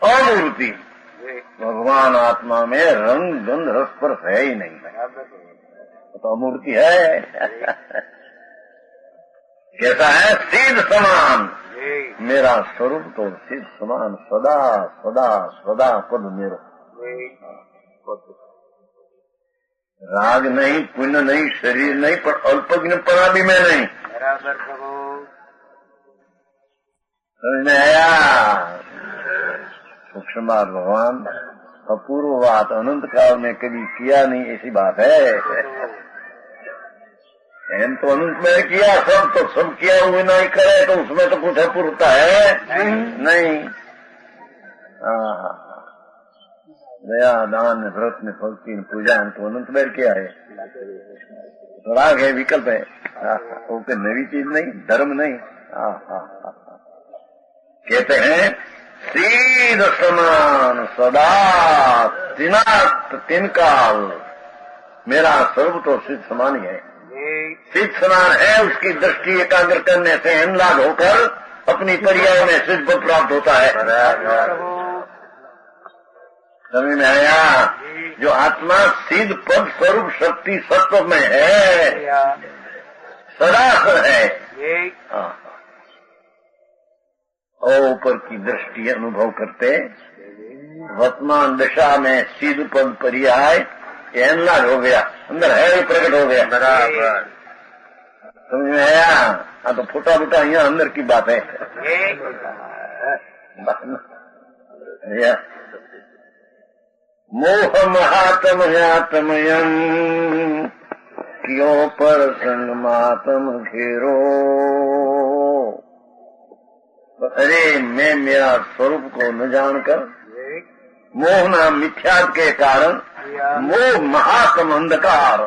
अमूर्ति। भगवान आत्मा में रंग गंध रस स्पर्श है ही नहीं, तो अमूर्ति है। कैसा है? सिद्ध समान, मेरा स्वरूप तो सिद्ध समान सदा सदा सदा पद मेरो। राग नहीं, पुण्य नहीं, शरीर नहीं, पर अल्पज्ञ परा भी मैं नहीं। समझ में आया? सूक्ष्म बात भगवान, अपूर्व बात, अनंत काल में कभी किया नहीं ऐसी बात है। तो अनंत में किया सब, तो सब किया हुए नहीं करे तो उसमें तो कुछ अपूर्वता है नहीं। दया दान व्रत में भक्ति पूजा तो अनंत में क्या है? तो राग है, विकल्प है, वो कोई नई चीज नहीं, धर्म नहीं। कहते हैं सीध समान सदा तीन काल, मेरा स्वरूप तो सिद्ध समान ही है। सिद्ध समान है, उसकी दृष्टि एकाग्र करने से हिमलाद होकर अपनी पर्याय में सिद्ध पद प्राप्त होता है। समझ में आया? जो आत्मा सिद्ध पद स्वरूप शक्ति सत्व में है, सदासर है, और ऊपर की दृष्टि अनुभव करते वर्तमान दशा में सिद्ध पद पर्याय एनलाज हो गया, अंदर है प्रकट हो गया। बराबर समझ में आया? हाँ, तो फुटा फुटा यहाँ अंदर की बात है। मोह महात्मयात्मयम क्यों पर संग मातम घेरो। अरे मैं मेरा स्वरूप को न जानकर मोह नाम मिथ्यात्व के कारण, मोह महात्म अंधकार,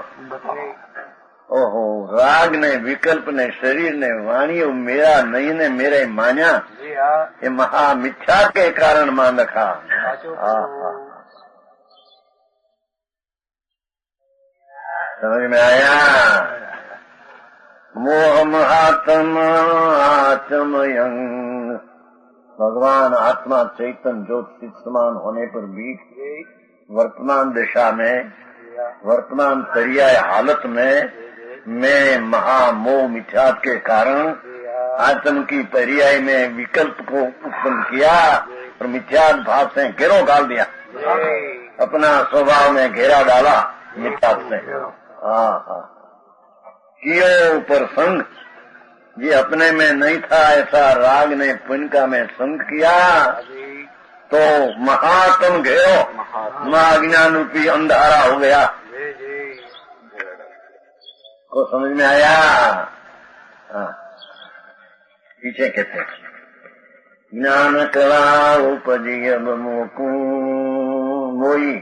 ओहो राग ने, विकल्प ने, शरीर ने, वाणी मेरा नहीं ने मेरे मान्या, ये महा मिथ्या के कारण मान रखा। समझ में आया? मोह महात्म आत्मयं, भगवान आत्मा चैतन्य ज्योति समान होने पर भी वर्तमान दिशा में, वर्तमान पर्याय हालत में मैं महामोह मिथ्यात्व के कारण आत्म की पर्याय में विकल्प को उत्पन्न किया और मिथ्यात्व भाव से घेरो डाल दिया, अपना स्वभाव में घेरा डाला मिथ्यात्व से। कियो पर संग, ये अपने में नहीं था ऐसा राग ने पुण्य में संग किया तो महात्म घेरो, महाज्ञान रूपी अंधारा हो गया। को समझ में आया? पीछे कहते ज्ञान कला उपजी अब मोकू मोई।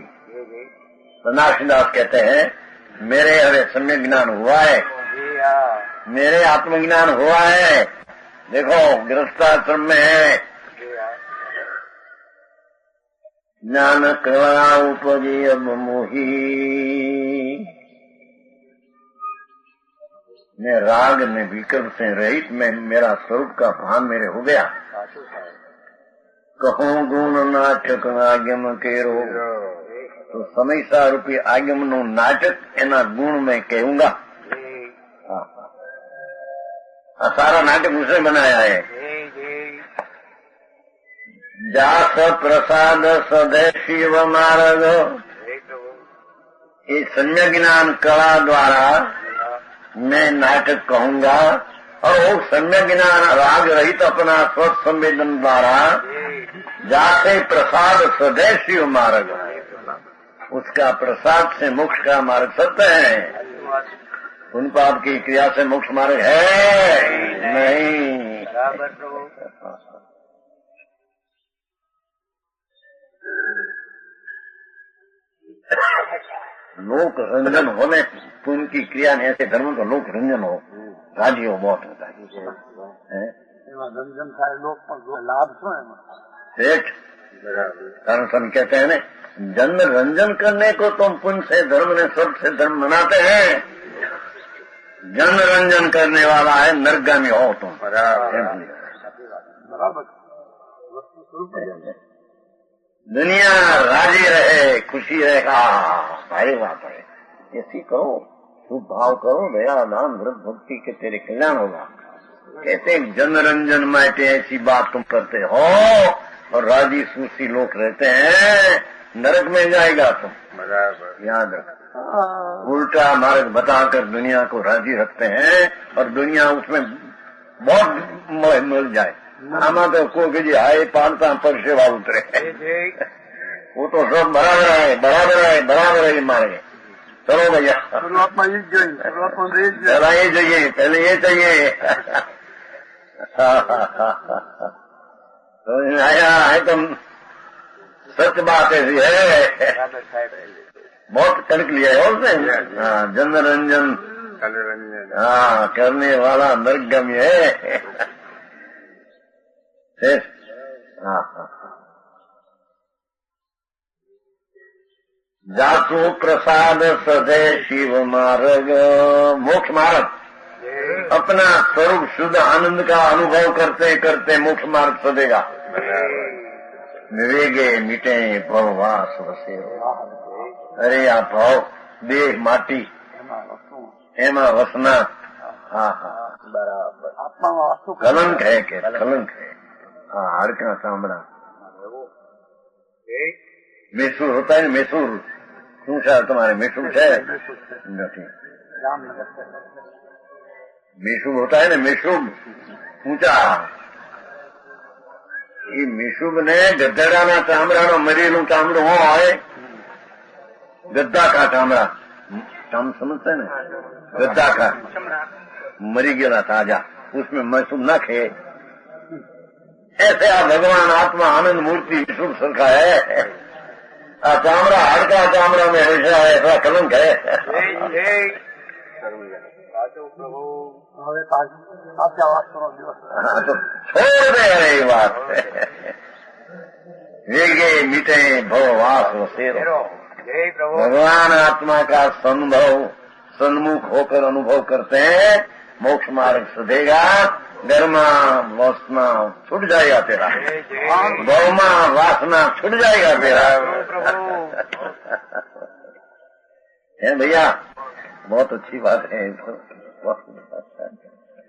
सन्यासीदास कहते हैं मेरे अरे सम्यक ज्ञान हुआ है, मेरे आत्मज्ञान हुआ है। देखो गृहस्थाश्रम में है, ज्ञान कला उपजी अब मोही। मैं राग में विकल्प से रहित, मैं मेरा स्वरूप का भान मेरे हो गया। कहूं गुण नाटक आगम केरो, तो समयसा रूपी आगम नो नाटक एना गुण में कहूंगा। सारा नाटक उसने बनाया है। जास प्रसाद सदै शिव मार्ग, ये सम्यक ज्ञान कला द्वारा मैं नाटक कहूंगा, और वो सम्यक ज्ञान राग रहित अपना स्वस्थ संवेदन द्वारा जासे प्रसाद सदै शिव मार्ग, उसका प्रसाद से मोक्ष का मार्ग सत्य है। उन पाप की क्रिया से मोक्ष मार्ग है नहीं। लोक रंजन होने पुण्य की क्रिया ने ऐसे धर्म का लोक रंजन हो, राजी हो बहुत होता है। रंजन था लोग लाभ शो है सेठ कारण कहते हैं ना, जन्म रंजन करने को तुम पुण्य से धर्म ने स्वर्ग से धर्म मनाते हैं, जन्म रंजन करने वाला है नरगामी हो तुम। दुनिया राजी रहे, खुशी रहेगा, भारी बात है। ऐसी करो, शुभ भाव करो, दया दान व्रत भक्ति के तेरे कल्याण होगा। कहते जनरंजन माटे ऐसी बात तुम करते हो और राजी सुशी लोग रहते हैं, नरक में जाएगा तुम। याद रख, उल्टा मार्ग बताकर दुनिया को राजी रखते हैं और दुनिया उसमें बहुत मिल जाए। आमा तो कोई आए पालता पर सेवा उतरे, वो तो सब बराबर है, बराबर है, बराबर है मारे। चलो भैया चला ये चाहिए, पहले ये चाहिए। तो आया है तुम, सच बात ऐसी है, बहुत कनक लिया है उसने। हाँ, जनरंजन हाँ करने वाला नरगम्य है। जासु प्रसाद सदै शिव मार्ग, मोक्ष मार्ग, अपना स्वरूप शुद्ध आनंद का अनुभव करते करते मोक्ष मार्ग सदेगा। विवेगे मिटे भववास वसे। अरे आ भाव देह माटी एमा वसना, हाँ हाँ बराबर कलंक है के कलंक है। हाँ हाड़का चामड़ा मैसूर होता है, मैसूर શું છે तुम्हारे मैसूर है नहीं? मैसूर होता है ना, मैसूर ऊंचा। ये मैसूर ने गद्देड़ा चामड़ा नो मरेलू चामड़ो होय, गद्दा का चामड़ा चाम समझते ना, गद्दा का मरी गया ताजा, उसमें मैसूर न खे। ऐसे आ भगवान आत्मा आनंद मूर्ति विष्णु सरखा है। चामड़ा हाड़का चामड़ा में हमेशा ऐसा कलंक है। तो छोड़ दे रही बात, वेगे मिटे भववास वसेरो। भगवान आत्मा का सन्मुख होकर अनुभव करते हैं, मोक्ष मार्ग सदेगा। धर्मा वासना छूट जाएगा तेरा, बहुमा वासना छूट जाएगा तेरा। है भैया, बहुत अच्छी बात है।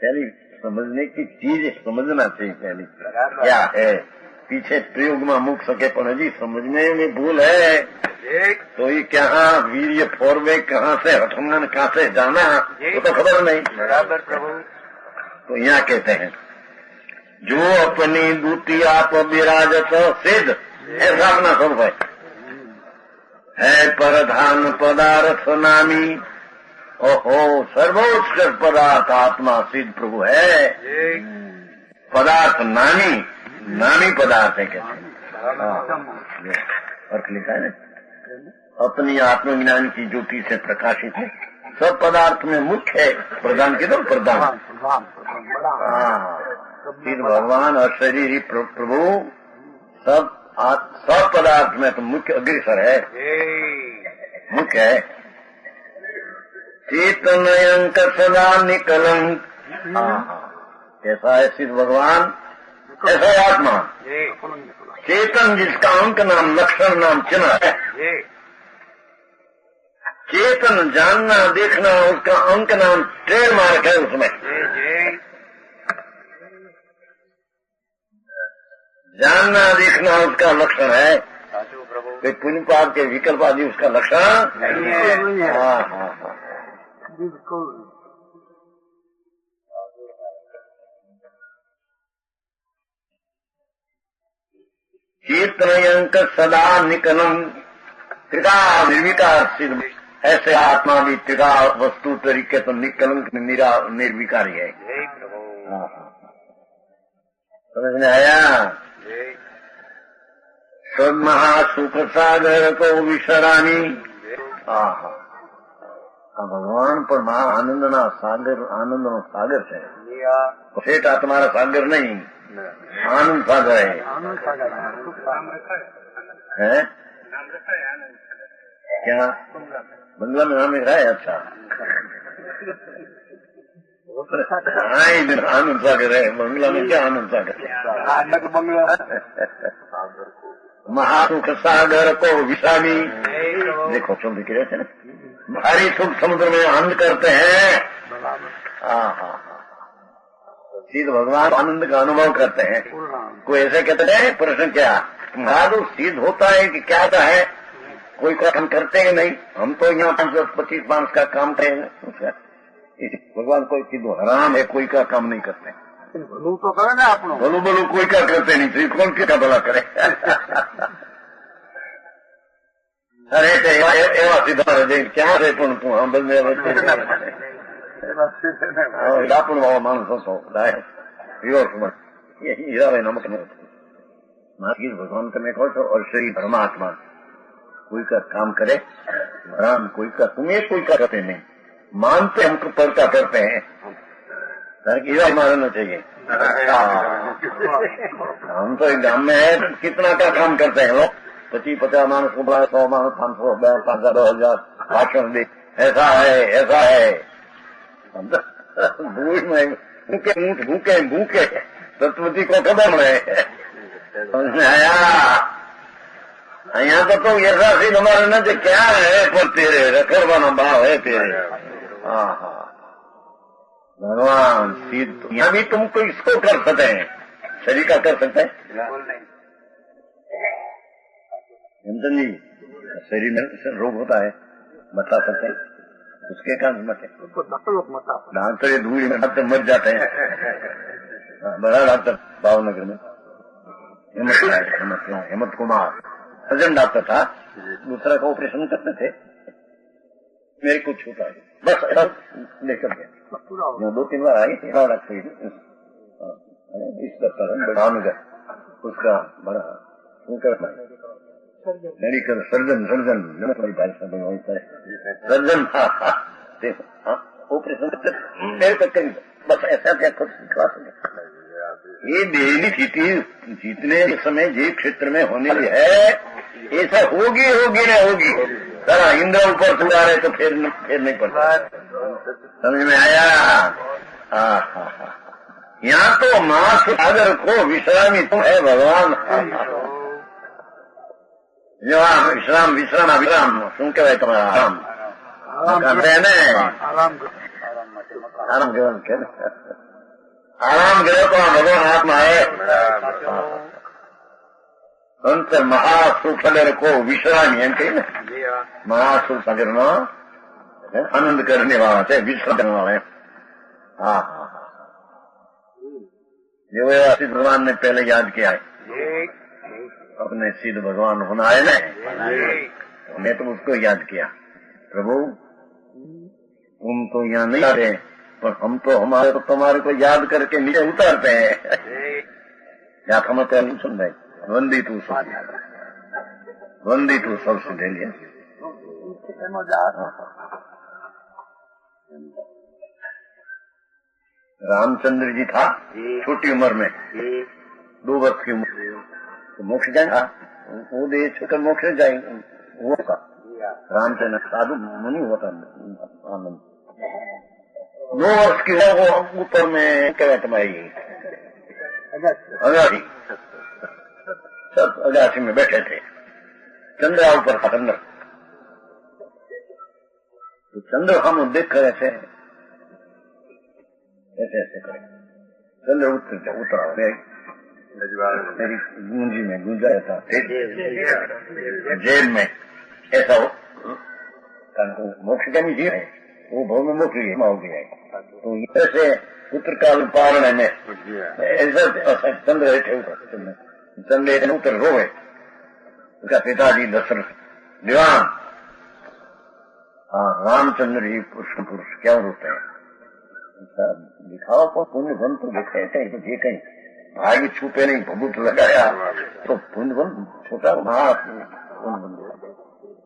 पहली समझने की चीज समझना चाहिए। पहली क्या है, पीछे प्रयोग में मुक सके पर जी समझने में भूल है। तो ये कहाँ वीर्य फोरवे, कहाँ से हठमन, कहाँ से जाना, वो तो खबर नहीं। बराबर प्रभु। तो यहाँ कहते हैं, जो अपनी दूती आप विराजत सिद्ध, ऐसा अपना स्वरूप है प्रधान पदार्थ नामी। ओहो, सर्वोच्च पदार्थ आत्मा सिद्ध प्रभु है। पदार्थ नामी, नामी पदार्थ है कहते हैं। अर्थ लिखा है ना, अपनी आत्मज्ञान की ज्योति से प्रकाशित है, सब पदार्थ में मुख्य है। प्रधान के दो प्रधान, फिर भगवान और शरीर प्रभु सब सब पदार्थ में तो मुख्य अग्रसर है, मुख्य है। चेतनयंक सदा निकलंक, ऐसा है सिद्ध भगवान, ऐसा है आत्मा। चेतन जिसका अंक नाम लक्षण नाम चिन्ह है, चेतन जानना देखना उसका अंक नाम ट्रेडमार्क है उसमें। जानना देखना उसका लक्षण है, कोई पुण्य पाप के विकल्प आदि उसका लक्षण नहीं है। हाँ बिल्कुल। चेतनयंक सदा निकलम त्रिका निर्विकार सिद्ध, ऐसे आत्मा भी त्रिका वस्तु तरीके तो निकलंक निर्विकारी है। समझ में आया? सब महासुख सागर को विसरानी। भगवान पर महा आनंद ना सागर, आनंद नो सागर है। सेठा तुम्हारा सागर नहीं, आनंद सागर है। हैं? क्या बंगला में नाम लिखा है? अच्छा, आनंद सागर है। बंगला में क्या आनंद सागर है? महासुख सागर को विषामी। देखो चल दिख रहे थे ना, भारी सुख समुद्र में आनंद करते हैं। सिद्ध भगवान आनंद का अनुभव करते हैं। कोई ऐसे कहते हैं, प्रश्न क्या महादु सिद्ध होता है कि क्या होता है? कोई काम करते हैं नहीं, हम तो यहाँ 525 मांस का काम करेंगे। भगवान कोई सिद्ध हराम है, कोई का काम नहीं करते। भलू तो करे ना आप बोलो बोलो, कोई का करते नहीं, तो कौन किसका भला करे? अरे एवं सीधा रहे क्या रे पण तू हम बंदे आपण बाबा माणूस होतो हीरा नमक नहीं भगवान का मैं कहो तो, और श्री परमात्मा कोई का काम करे राम, कोई का तुम्हें कोई का करते नहीं, मानते हमको परता करते हैं। हीरा मारना चाहिए। हम तो गांव में है, कितना का काम करते हैं लोग, 25-50 मानस को बुलाए, 100 मानस, 500, 5,000, 2,000 भाषण दे, ऐसा है ऐसा है। भूख में भूखे ऊँट भूखे भूखे सतपति को खबर है। समझ में आया? यहाँ तो ऐसा सी हमारे न जो क्या है, पर तेरे रखरवाना भाव है तेरे। हाँ भगवान सिद्ध यहाँ भी तुमको इसको कर सकते हैं, शरीर का कर सकते हैं। जी शरीर में रोग होता है, बता सकते हैं उसके कारण मत है। डॉक्टर धूल में डॉक्टर मर जाते हैं। बड़ा डॉक्टर भावनगर में हेमंत कुमार सर्जन डॉक्टर था, दूसरा का ऑपरेशन करते थे, मेरे को छूटा है बस लेकर गया। 2-3 बार आई डॉक्टर इस दफ्तर भावनगर, उसका बड़ा मेडिकल सर्जन सर्जन ऑपरेशन मेरे को कहीं बस ऐसा क्या कुछ सिखा सके। ये डेली जीतने समय जे क्षेत्र में होने वाली है, ऐसा होगी होगी न होगी। सारा इंद्र ऊपर चुरा रहे तो फिर नहीं पड़ता। समझ में आया? यहाँ तो माँ सागर को विश्रामी तुम है भगवान। जो विश्राम विश्राम अभिराम શું કહેવાય તમારા આરામ કરते हैं आराम करे तो भगवान आत्मा है। अंत महासुख सागर को विश्रामी एम कही ना, महासुख सागर नो आनंद करने वाला है, विश्राम करने वाला है। हाँ जो सिद्ध भगवान ने पहले याद किया है, अपने सिद्ध भगवान होना है ना, मैं तो उसको याद किया, प्रभु तुम तो यहाँ नहीं आ रहे, पर हम तो हमारे तो तुम्हारे को याद करके नीचे उतारते हैं। क्या हम तो नहीं सुन रहे? वंदी तू सब, वंदी तू सबसे दे लिया। रामचंद्र जी था छोटी उम्र में, 2 वर्ष की उम्र, तो मोक्ष जाएगा। वो देश छोड़कर मोक्ष जाएंगे वो का रामचंद्र साधु मुनि होता आनंद 2 वर्ष की है वो ऊपर में कैट में अगासी सब अगासी में बैठे थे चंद्रा ऊपर था चंद्र तो चंद्र हम देख कर ऐसे ऐसे करें चंद्र उतरा मेरी गूंजी में गूंजा था जेल में ऐसा हो मोक्ष का नहीं है वो भव में मोक्ष हो गया है तो ऐसे पुत्र काल पारण में ऐसा चंद्र चंद्र उत्तर रोवे उसका पिताजी दशरथ दीवान हाँ रामचंद्र जी पुरुष क्या रोते हैं दिखाओ को पुण्य बन तो दिखे कहीं तो ये कहीं भाग्य छुपे नहीं भभूत लगाया तो पुण्य बन छोटा महा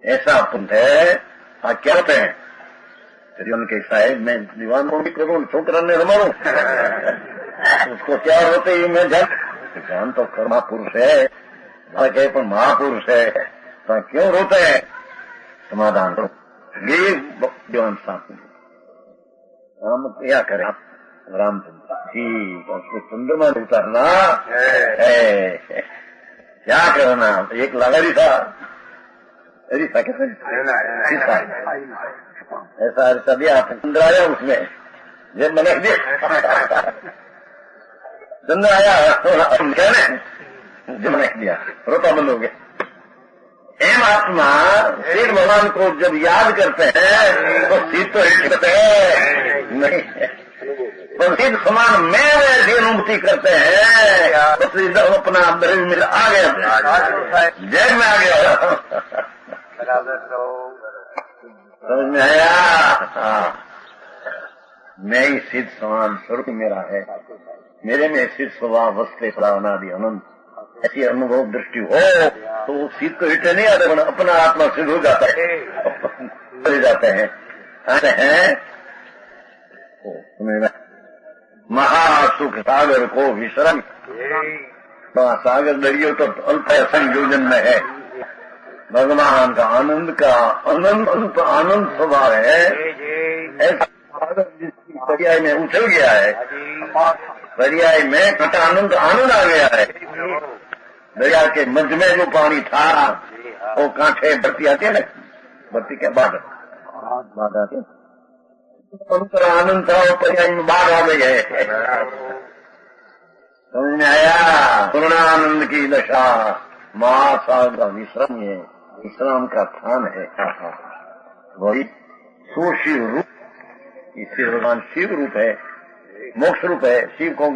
ऐसा पुण्य है क्या होते हैं उनके साहेब मैं दीवान को भी करूँ छोकरा ने रमारू उसको क्या होते ही मैं जान तो कर्मा पुरुष है कहे पर महापुरुष है तो क्यों रोते हैं समाधान करो ये दीवान साहब हम क्या करें रामचंद्र ठीक उसको चंद्रमा उतारना क्या करना एक लगा था ऐसा ऐसा दिया चंद्र आया उसमें जब मैंने दिया चंद्र आया कहने जब मैंने दिया रोता बंद हो गया एम आत्मा श्री भगवान को जब याद करते हैं तो सीध तो हिटते हैं नहीं तो सीध समान मैं वैसी अनुभूति करते हैं तो सीधा अपना अंदर में आ गया जैन में आ गया समझ में आया मैं ही सिद्ध समान स्वरूप मेरा है मेरे में सिद्ध स्वभाव वस्ते अनादि अनंत ऐसी अनुभव दृष्टि हो तो वो सीध तो हिटे नहीं आते अपना आत्मा सिद्ध हो जाता है जाते हैं आते हैं महासुख सागर को विश्रम सागर दरियो तो अल्प संयोजन में है भगवान का अनंत आनंद स्वभाव है ऐसा पर्याय में उछल गया है पर्याय में कटा आनंद आ गया है दरिया के मध्य में जो पानी था वो कांठे बत्ती आती है ना बत्ती के बाद आती है आनंद था वो पर्याय में बाढ़ आ गई है समझ में आया पूर्णानंद की दशा महासागर का विश्राम है विश्राम का स्थान है वही सुशिव रूप इससे भगवान शिव रूप है मोक्ष रूप है शिव को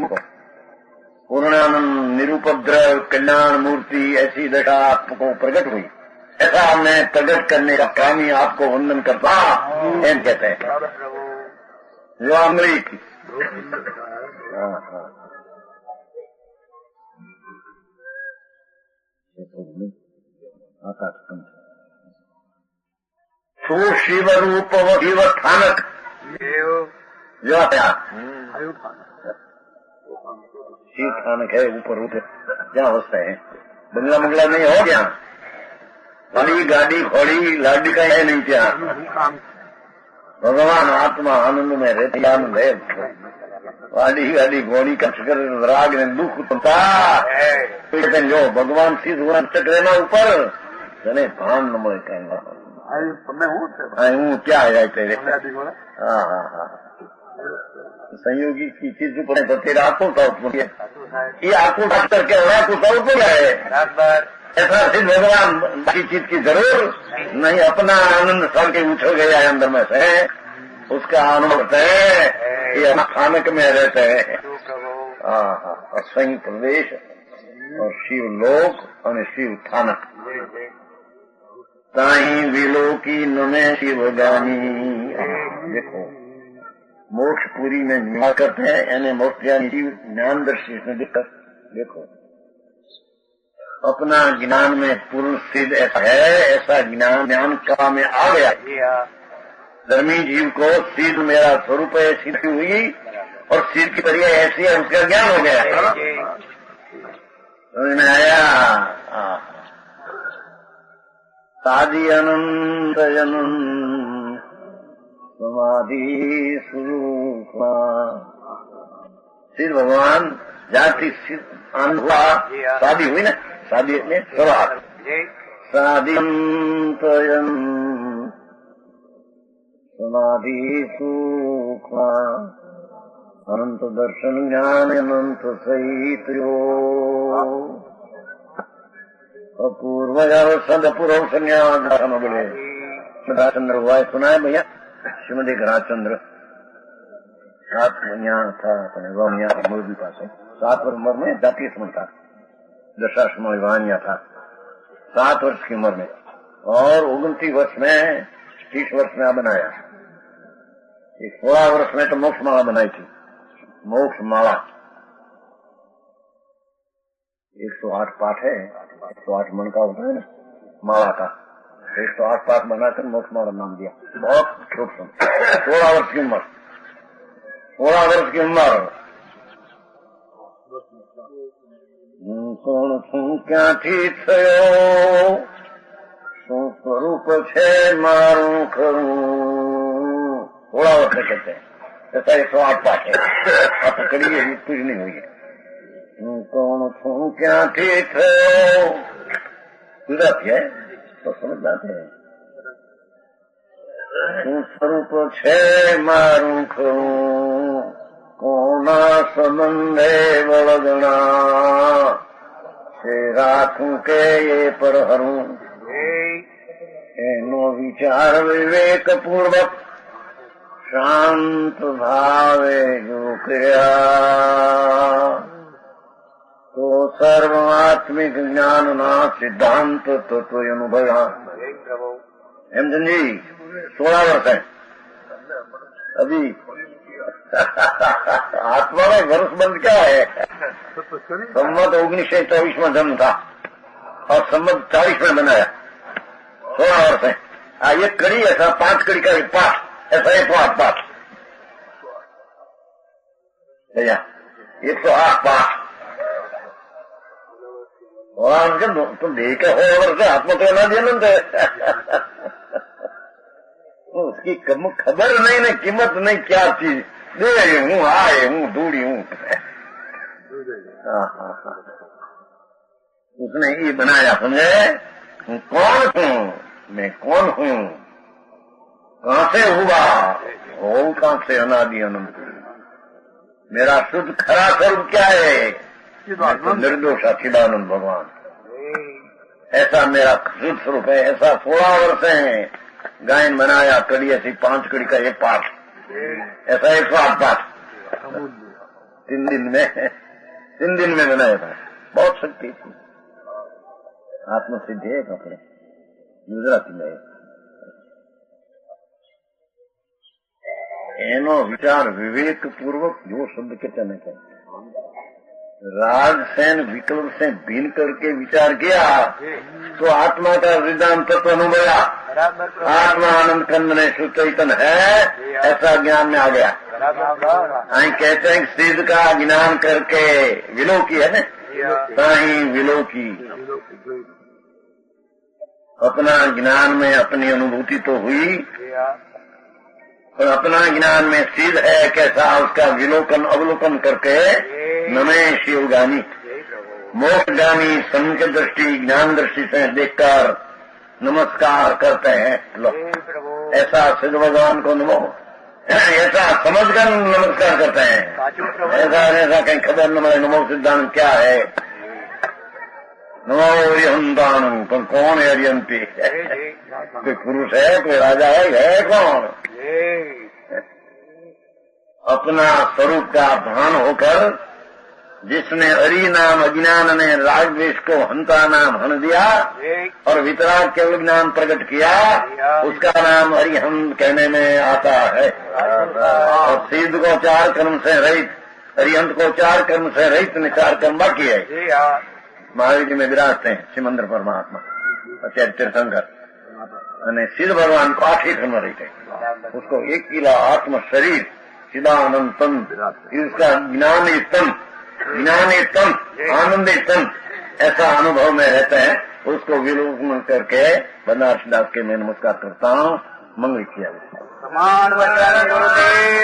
पूर्णानंद निरुपद्रव कल्याण मूर्ति ऐसी दशा आपको प्रकट हुई ऐसा मैं प्रकट करने का काम ही आपको वंदन करता एम कहते हैं जो अमृत सो शिव रूप शिव स्थानक जो शिव स्थानक है ऊपर उठे क्या अवस्था है बंगला मंगला नहीं हो गया बड़ी गाड़ी घोड़ी लाडी का है नहीं क्या भगवान आत्मा आनंद में रहते आनंद है गाड़ी गाड़ी घोड़ी का चक्कर राग ने दुख होता जो भगवान सीध हुआ चक्र ना ऊपर जने भान न मोए कहेंगे हूँ क्या है तेरे हाँ हाँ हाँ संयोगी की चीज ऊपर तो तेरा आंखों का उत्पन्न ये आंखों खास करके आंखों का उत्पन्न है ऐसा सिद्ध भगवान की चीज की जरूर नहीं अपना आनंद साल के उछल गया है अंदर में से उसका आनंद है ये स्थानक में रहते हैं और संयुक्त प्रदेश और शिवलोक और शिव स्थानक ताही विलोकी नमे शिव गानी देखो मोक्ष पूरी में निवास करते हैं यानी मोक्ष यानी ज्ञान दर्शी में दिक्कत देखो अपना ज्ञान में पूर्ण सिद्ध ऐसा है ऐसा ज्ञान का में आ गया धर्मी जीव को सिद्ध मेरा स्वरूप है सिद्ध हुई और सिद्ध की तरह ऐसी है उसका ज्ञान हो गया समझ में आया सादि अनंत अनंत समाधि स्वरूपा। सिद्ध भगवान जाति सिद्ध अनुभवा शादी हुई ना, शादी ने शुरुआत साधियंतयन समाधि सूक्ष्मा अनंत दर्शन ज्ञान अनंत सहित अपूर्व सदपूर्व संन्यास बोले घराचंद्र हुआ है, सुना है भैया? श्रीमती घराचंद्र 7 यहाँ था अपने रोमिया मोदी पास 7 वर्ष उम्र में जातीय समझ था, दशाश्रम विवानिया था 7 वर्ष की उम्र में, और 29 वर्ष में 30 वर्ष में बनाया। 16 वर्ष में तो मोक्ष माला बनाई थी, मोक्ष माला 108 पाठ है, 108 मन का होता है ना माला का, 108 पाठ बनाकर मोक्ष माला नाम दिया। बहुत सूक्ष्म 16 वर्ष की उम्र, 16 वर्ष की उम्र। કોણ છું ક્યાંથી થયો, શું સ્વરૂપ છે મારું ખરું। 16 वर्ष कहते हैं, ऐसा 108 पाठ है, आप पकड़िए कुछ नहीं हुई है। कौन છું ક્યાંથી થયો, गुजराती है तो समझ जाते हैं। શું સ્વરૂપ છે મારું ખરું, કોના સંબંધે વળગણા છે રાખું કે એ પર હરું। એનો વિચાર વિવેક પૂર્વક શાંત ભાવે જો કર્યા તો સર્વાત્મિક જ્ઞાનના સિદ્ધાંત તત્વ અનુભવ્યા। हेमचंद जी 16 वर्ष है अभी। आत्मा में वर्ष बंद क्या है? संवत 1924 में जन्म था और संवत 40 में बनाया, 16 वर्ष है। ये कड़ी ऐसा 5 कड़ी का एक पाठ, ऐसा 108 पाठ, 108 पाठ। और तुम देखे हो वर्ष आत्मा तो ना जन्म थे उसकी खबर नहीं, ना कीमत नहीं, क्या चीज दे हूँ, आए हूँ, दूरी हूँ। उसने ये बनाया, समझे? कौन हूँ मैं, कौन हूँ, कहाँ से हुआ हो, कहाँ से अनादि अनंत। मेरा शुद्ध खरा स्वरूप क्या है? तो निर्दोष अखिलानंद भगवान, ऐसा मेरा शुद्ध स्वरूप है। ऐसा 16 वर्ष है गायन बनाया, कड़ी ऐसी 5 कड़ी का एक पाठ, ऐसा 108 पाठ 3 दिन में बनाया था। बहुत शक्ति थी, आत्मसिद्धि है अपने गुजराती में। एनो विचार विवेक पूर्वक जो शब्द कहते नहीं थे, राग से विकल्प से भिन्न करके विचार किया तो आत्मा का सिद्धांत तत्व अनुभवा। आत्मा आनंद कंद में सुचैतन है, ऐसा ज्ञान में आ गया। कहते हैं सिद्ध का ज्ञान करके विलोकी है ना, साई विलोकी। अपना ज्ञान में अपनी अनुभूति तो हुई, और अपना ज्ञान में सिद्ध है कैसा, उसका विलोकन अवलोकन करके नमे शिवगामी मोक्षगामी संख्य दृष्टि ज्ञान दृष्टि से देखकर नमस्कार करते हैं। लो ऐसा सिद्ध भगवान को नमो, ऐसा समझकर नमस्कार करते हैं। ऐसा कहीं खबर न मिले नमो सिद्धांत क्या है। नमो हरिहंतानु, पर कौन है हरिहंती? कोई पुरुष है, कोई राजा है कौन? अपना स्वरूप का भान होकर जिसने हरि नाम अज्ञान ने राग द्वेष को हंता नाम हन दिया और वितराग केवल ज्ञान प्रकट किया, उसका नाम हरिहम कहने में आता है। और सिद्ध को 4 कर्म से रहित, हरिहंत को 4 कर्म से रहित, 4 कर्म बाकी है। महावीर जी में विराजते हैं सिमंदर परमात्मा, आचार्य तीर्थंकर, सिद्ध भगवान को 8 ही कर्म रहित है। उसको 1 किला आत्म शरीर चिदानंद तन, इसका ज्ञान तन, आनंद तन, ऐसा अनुभव में रहते हैं। उसको विलोकन करके बनारस दास के मैं नमस्कार करता हूँ। मंगल किया समान वचन गुरुदेव